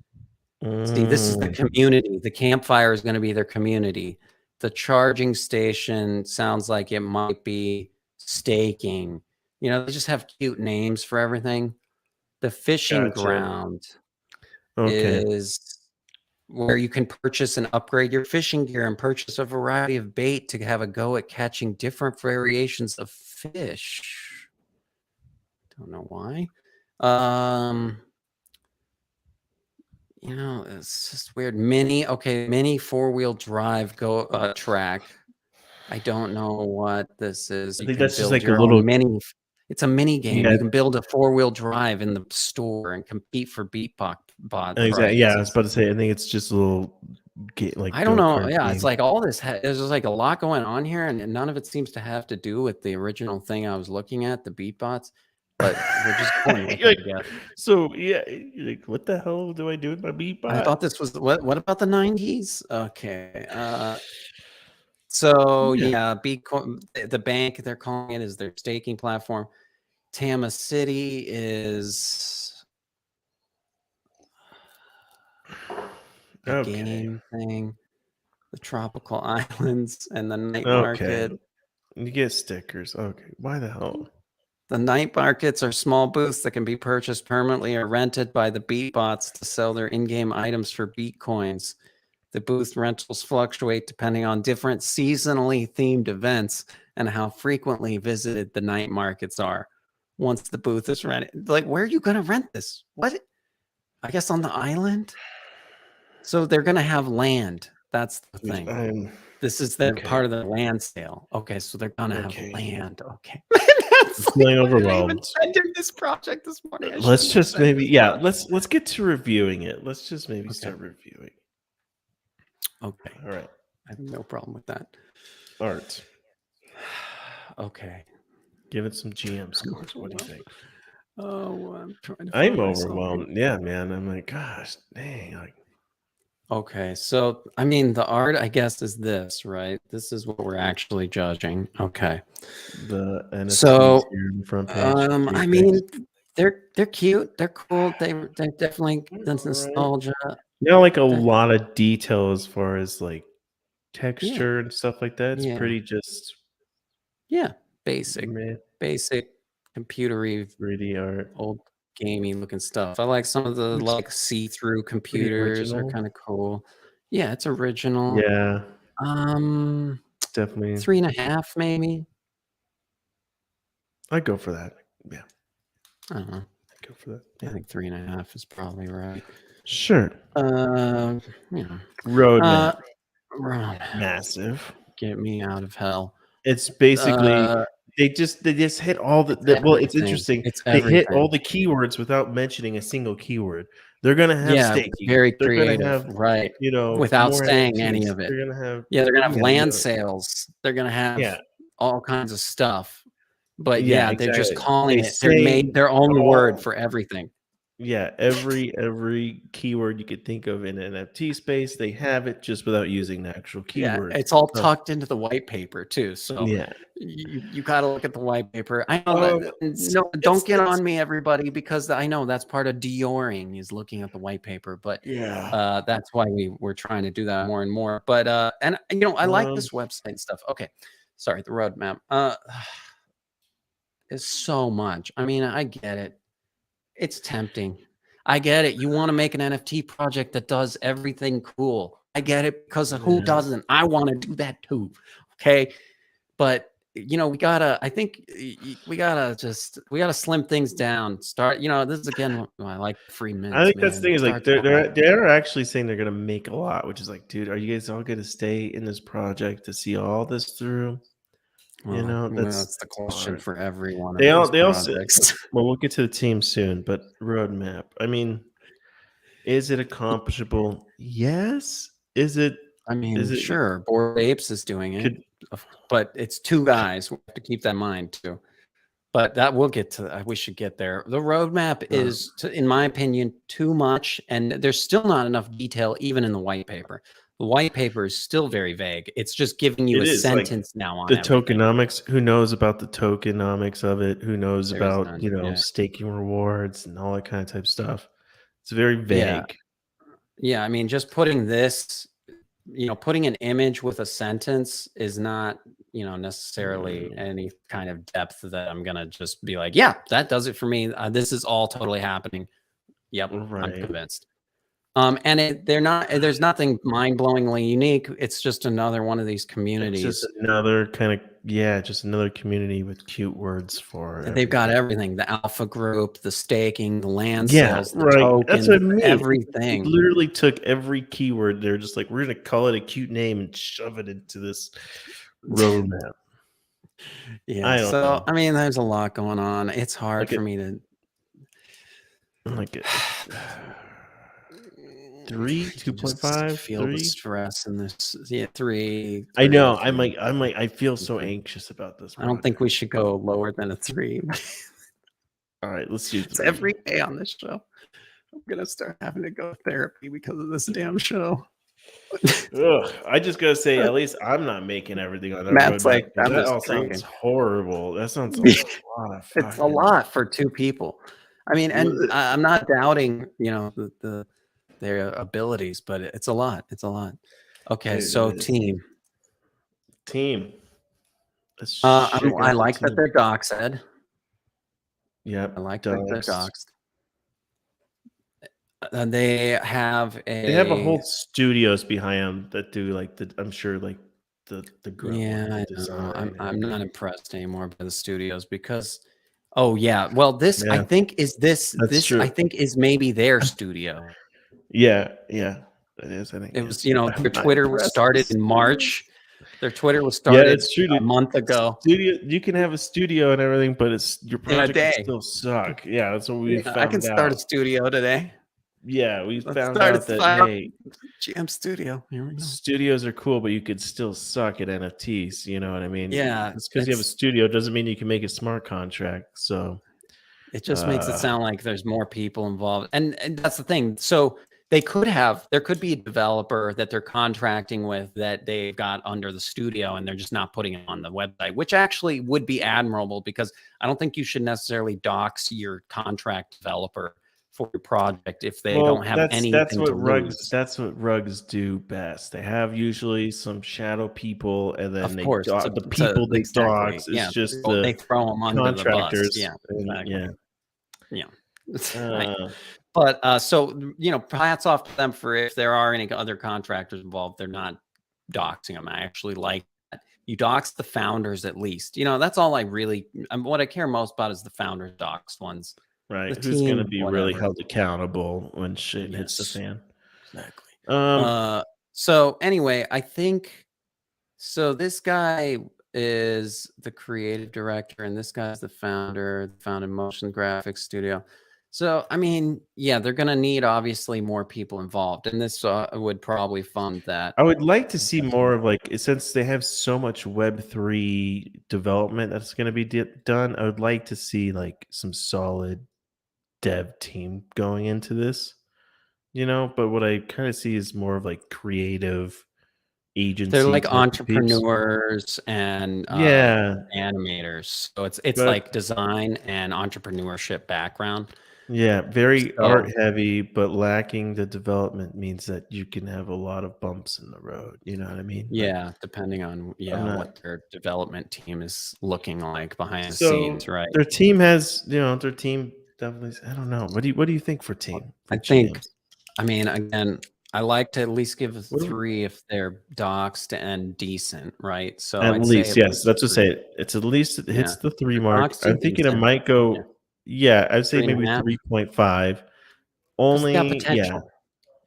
See, this is the community. The campfire is going to be their community. The charging station sounds like it might be staking. You know, they just have cute names for everything. The fishing ground is where you can purchase and upgrade your fishing gear and purchase a variety of bait to have a go at catching different variations of fish. Don't know why. You know, it's just weird. Mini 4-wheel drive track. I don't know what this is. I You think can that's just build like a your little own mini. It's a mini game. Yeah. You can build a 4-wheel drive in the store and compete for bot Exactly. Yeah, I was prizes. about to say. I think it's just a little like I don't know. go-kart Yeah, game. it's like all this. There's just like a lot going on here, and none of it seems to have to do with the original thing I was looking at, the beatbots. But we're just going with it, yeah. So yeah, you're like, what the hell do I do with my beatbot? I thought this was what about the 90s? Okay. So yeah, Bitcoin, the bank they're calling it is their staking platform. Tama City is a game thing. The tropical islands and the night market. You get stickers. Okay, why the hell? The night markets are small booths that can be purchased permanently or rented by the beatbots to sell their in-game items for Bitcoins. The booth rentals fluctuate depending on different seasonally themed events and how frequently visited the night markets are. Once the booth is rented, like, where are you going to rent this? What? I guess on the island? So they're going to have land. That's the thing. This is the part of the land sale. Okay, so they're going to have land. Okay. Feeling overwhelmed. I did this project this morning. Let's just maybe, let's get to reviewing it. Let's just maybe start reviewing. Okay. All right. I have no problem with that. Art. Okay. Give it some GM scores. What do you think? Oh, I'm trying to. I'm overwhelmed. Yeah, man. I'm like, gosh, dang. Like, okay, so I mean, the art, I guess, is this, right? This is what we're actually judging. Okay. The NFTS so here in the front page. I mean, they're cute. They're cool. They're definitely nostalgia. You know, like a lot of detail as far as like texture and stuff like that. It's pretty just basic computery 3D art, old gamey looking stuff. I like some of the like see-through computers are kind of cool. Yeah, it's original. Yeah, definitely. 3.5 maybe. I'd go for that. Yeah, I don't know. I'd go for that. I think 3.5 is probably right. Sure. You know. Roadmap. Roadmap. Massive. Get me out of hell. It's basically they just hit all the well, it's interesting. It's they hit all everything. the keywords without mentioning a single keyword. They're gonna have Yeah, staking. very They're gonna creative, have, right? you know, Without more saying any NFTs. of it. They're gonna have Yeah, they're gonna have yeah, land no. sales. They're gonna have Yeah. all kinds of stuff. But Yeah, yeah, they're just exactly. calling They it. They're made say their own word all for everything. yeah, every keyword you could think of in an NFT space, they have it just without using the actual Yeah, keywords. it's all So, tucked into the white paper too. So yeah. you got to look at the white paper. I know that. No, don't get on me, everybody, because I know that's part of Dioring is looking at the white paper. But yeah. that's why we're trying to do that more and more. But and you know, I like Um, this website and stuff. Okay, sorry, the roadmap. Is so much. I mean, I get it. It's tempting. I get it. You want to make an NFT project that does everything cool. I get it because who Yeah. doesn't? I want to do that too. Okay. But you know, we gotta, I think we gotta slim things down. Start, you know, this is again, I like free mints. I think that's the man. thing is like Start talking. they're actually saying they're gonna make a lot, which is like, dude, are you guys all gonna stay in this project to see all this through? You Well, know, that's the question hard. for every one of They these also projects. well, we'll get to the team soon, but roadmap. I mean, is it accomplishable? Yes. Is it? I mean, Is it? sure, Bored Apes is doing it, Could but it's two guys. We have to keep that in mind too. But that we'll get to. We should get there. The roadmap is, in my opinion, too much, and there's still not enough detail even in the white paper. The white paper is still very vague. It's just giving you it a is like sentence now on the everything. tokenomics. Who knows about the tokenomics of it? Who knows There's about none. you know Yeah. staking rewards and all that kind of type stuff? It's very Yeah. vague. Yeah. I mean, just putting this, you know, putting an image with a sentence is not, you know, necessarily any kind of depth that I'm gonna just be like, yeah, that does it for me. This is all totally happening. Yep, I'm Right. convinced. And there's nothing mind-blowingly unique. It's just another one of these It's communities. just another kind of just another community with cute words for And they've got everything. everything: the alpha group, the staking, the land Yeah, sales, the right. That's tokens, what I mean. They everything. literally took every keyword. They're just like, we're gonna call it a cute name and shove it into this roadmap. Yeah. I don't know. I mean, there's a lot going on. It's hard for me to like it. 3, 2.5, feel the 3. stress in this. Yeah, 3. I know. 3. I feel so anxious about this. I don't think we should go lower than a 3. All right, let's do 3. It's every day on this show. I'm gonna start having to go to therapy because of this damn show. Ugh, I just gotta say, at least I'm not making everything on that Matt's roadmap. like, I'm That just all thinking. sounds horrible. That sounds like a lot of It's a lot for 2 people. I mean, and I'm not doubting, you know, their abilities, but it's a lot. It's a lot. Okay, so team. Let's I check out like the that they're doxed. Yep. I like that they're doxed. doxed. They have a whole studios behind them that do like I'm sure like the grunt yeah, work, I the know. design. I'm not impressed anymore by the studios because oh yeah, well this I Yeah. think is That's true. I think is maybe their studio. Yeah, that is. I think It was, you know, their I'm not Twitter was impressed started with in March. Their Twitter was Yeah, started it's true. a month ago. Studio, you can have a studio and everything, but your In a project day. can still suck. Yeah, that's what we found I can start a out. studio today. Yeah, we Let's found start out that hey, GM Studio. Here we go. studios are cool, but you could still suck at NFTs. You know what I mean? Yeah, Just because you have a studio doesn't mean you can make a smart contract. So it just makes it sound like there's more people involved, and that's the thing. So there could be a developer that they're contracting with that they've got under the studio, and they're just not putting it on the website, which actually would be admirable because I don't think you should necessarily dox your contract developer for your project if they don't have anything that's what to lose. That's what rugs do best. They have usually some shadow people, and then Of course, the people they exactly. dox is just they the throw them under contractors. the bus. Yeah, exactly. Yeah. Right. But so hats off to them for if there are any other contractors involved, they're not doxing them. I actually like that. You dox the founders at least. That's all I really. What I care most about is the founders doxed ones. Right. The Who's going to team, be really whatever. held accountable when shit hits the Yes. fan? Exactly. So anyway, I think so. This guy is the creative director, and this guy's the founder, founded Motion Graphics Studio. So I mean, yeah, they're gonna need obviously more people involved, and this would probably fund that. I would like to see more of since they have so much Web3 development that's going to be done. I would like to see some solid dev team going into this. But what I kind of see is more of creative agency. They're like type of peeps. entrepreneurs and animators. So it's like design and entrepreneurship background. Yeah, very art heavy, but lacking the development means that you can have a lot of bumps in the road. You know what I mean? Yeah, depending on what their development team is looking like behind the So scenes, right? their team has, their team definitely. I don't know. What do you think for team? For I think. GMs? I mean, again, I like to at least give 3 if they're doxed and decent, right? So At I'd least, say yes. That's what I 3. say. It's at least it hits the 3 If mark. doxed I'm and thinking it decent, might go. Yeah, I'd say maybe 3.5. 3.5. It's Only, got potential.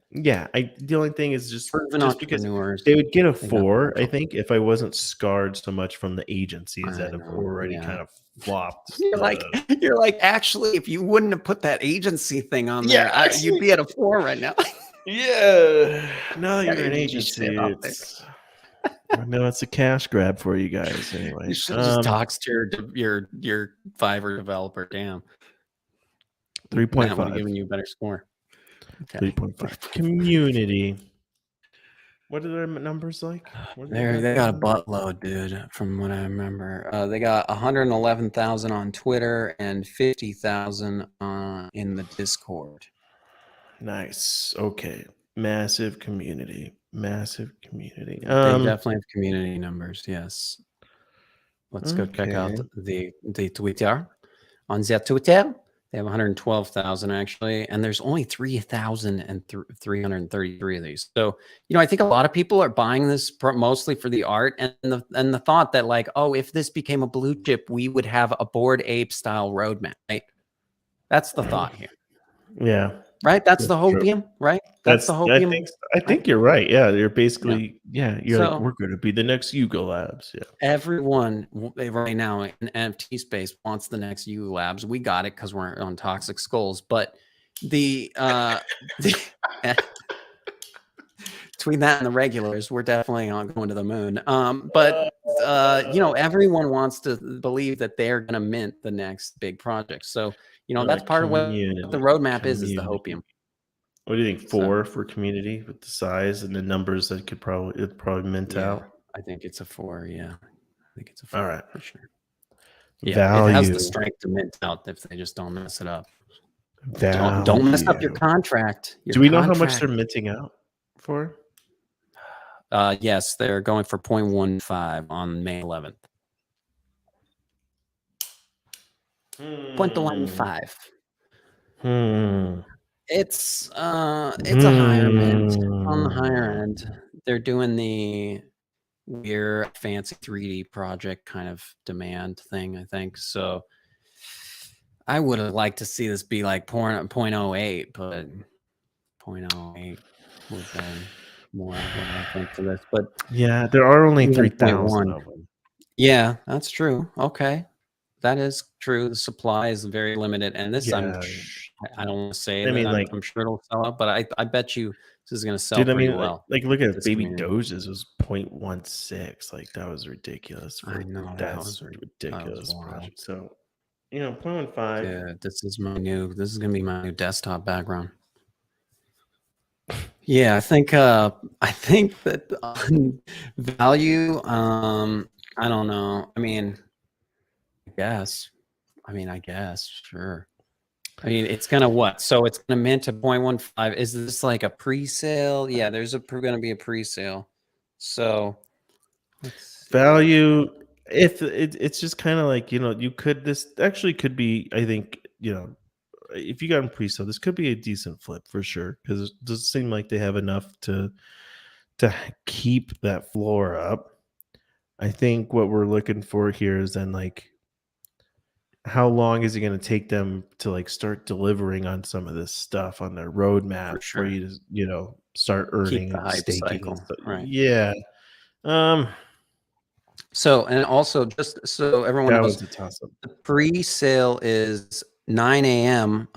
Yeah. The only thing is just Proven because entrepreneurs. they would get a They got 4, I potential. think, if I wasn't scarred so much from the agencies that have already kind of flopped. You're like, actually, if you wouldn't have put that agency thing on there, you'd be at a 4 right now. Yeah. Now that you're an agency, agency, I know it's a cash grab for you guys anyway. You should just doxed your Fiverr developer. Damn. 3.5. That would have given you a better score. Okay. 3.5. Community. What are their numbers like? They got a buttload, dude, from what I remember. They got 111,000 on Twitter and 50,000 in the Discord. Nice. Okay. Massive community. Massive community. They definitely have community numbers, yes. Let's go check out the Twitter. On their Twitter, they have 112,000 actually, and there's only 3,333 of these. So, I think a lot of people are buying this mostly for the art and the thought that if this became a blue chip, we would have a Bored Ape style roadmap, right? That's the thought here. Yeah. Right? That's the hopium, right? That's the hopium. I think you're right. Yeah, you're basically you're we're going to be the next Yuga Labs. Yeah. Everyone right now in NFT space wants the next Yuga Labs. We got it because we're on Toxic Skulls, but between that and the regulars, we're definitely on going to the moon. But everyone wants to believe that they're going to mint the next big project. So that's part of what the roadmap is the hopium. What do you think? 4 for community with the size and the numbers that it'd probably mint out? I think it's a 4. Yeah, I think it's a 4. All right, for sure. Yeah, value. It has the strength to mint out if they just don't mess it up. Value. Don't mess up your contract. Do we know how much they're minting out for? Yes, they're going for 0.15 on May 11th. 0.15. It's a higher mint on the higher end. They're doing the weird fancy 3D project kind of demand thing, I think. So I would have liked to see this be like 0.08, but 0.08 would have been more what I think for this. But yeah, there are only 3,000 of them. Yeah, that's true. Okay. That is true. The supply is very limited, and this I don't want to say. I'm sure it'll sell out, but I bet you this is going to sell pretty well. Look at Baby Doges. It was 0.16. That was ridiculous. I know that was ridiculous project. So 0.15. Yeah, this is going to be my new desktop background. Yeah, I think that value. I don't know. I guess, sure. It's gonna what? So it's gonna mint at 0.15. Is this like a pre-sale? Yeah, there's going to be a pre-sale. So value. If it's just kind of like this actually could be. I think if you got them pre-sale, this could be a decent flip for sure, because it does seem like they have enough to keep that floor up. I think what we're looking for here is then like, how long is it going to take them to like start delivering on some of this stuff on their roadmap for, sure. you to, you know, start Keep earning the and hype staking cycle, and stuff. right? Yeah. So, and also just so everyone That knows, was a toss-up. the pre-sale is 9 a.m.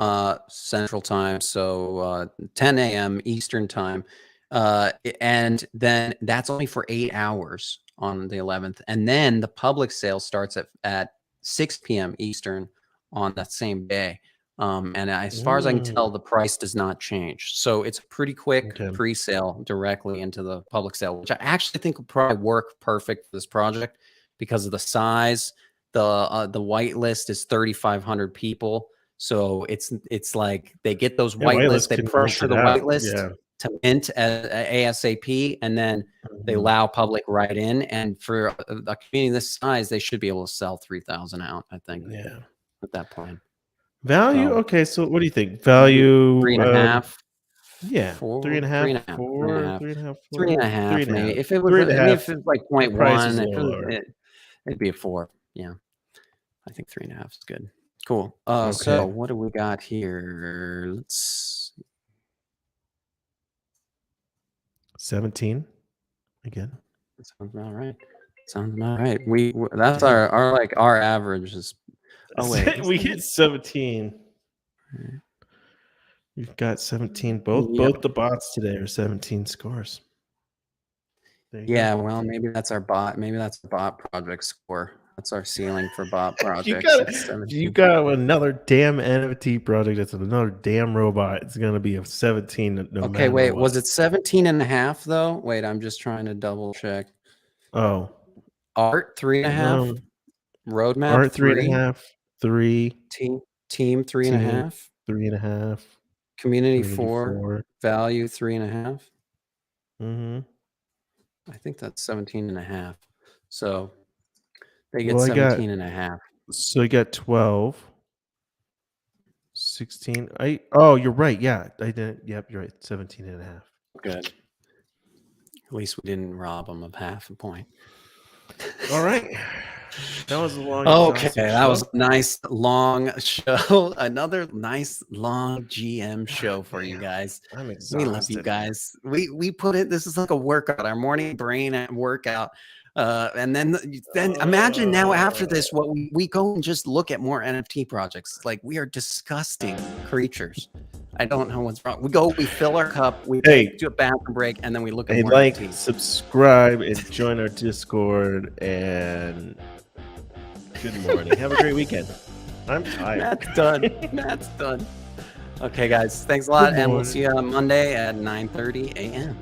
Central Time, so 10 a.m. Eastern Time, and then that's only for 8 hours on the 11th, and then the public sale starts at 6 p.m. Eastern on that same day. And as far as I can tell, the price does not change. So it's a pretty quick pre-sale directly into the public sale, which I actually think will probably work perfect for this project because of the size. The whitelist is 3,500 people. So it's like they get those whitelists, they pressure the whitelist to mint ASAP, and then they allow public right in. And for a community this size, they should be able to sell 3,000 out, I think. Yeah. At that point. Value? So, okay, so what do you think? Value 3.5. Yeah. 3.5. 4, 3.5, 3.5, maybe. If it was, 3.5, I mean, if it's like 0.1, it'd be a 4. Yeah. I think 3.5 is good. Cool. So what do we got here? Let's 17 again. That sounds about right. Sounds about right. That's our average is. Oh wait, we get 17. You've got 17. Both the bots today are 17 scores. Yeah, well, maybe that's our bot. Maybe that's the bot project score. That's our ceiling for bot projects. you got another damn NFT project. That's another damn robot. It's gonna be a 17. Okay, wait. Was it 17.5 though? Wait, I'm just trying to double check. Oh, art 3.5. Roadmap art 3.5. 3. Team 3.5. 3.5. Community 4. Value 3.5. I think that's 17.5. So they get 17.5. So you got 12. 16. Oh, you're right. Yeah, I didn't. Yep, you're right. 17.5. Good. At least we didn't rob them of half a point. All right. That was a long. Okay, that was a nice long show. Another nice long GM show for you guys. I'm exhausted. We love you guys. We put it. This is like a workout, our morning brain workout. And then imagine now after this, what we go and just look at more NFT projects. Like, we are disgusting creatures. I don't know what's wrong. We fill our cup, we do a bathroom break, and then we look at more NFTs. Subscribe, and join our Discord, and good morning. Have a great weekend. I'm tired. That's done. Okay, guys. Thanks a lot, and we'll see you on Monday at 9:30 a.m.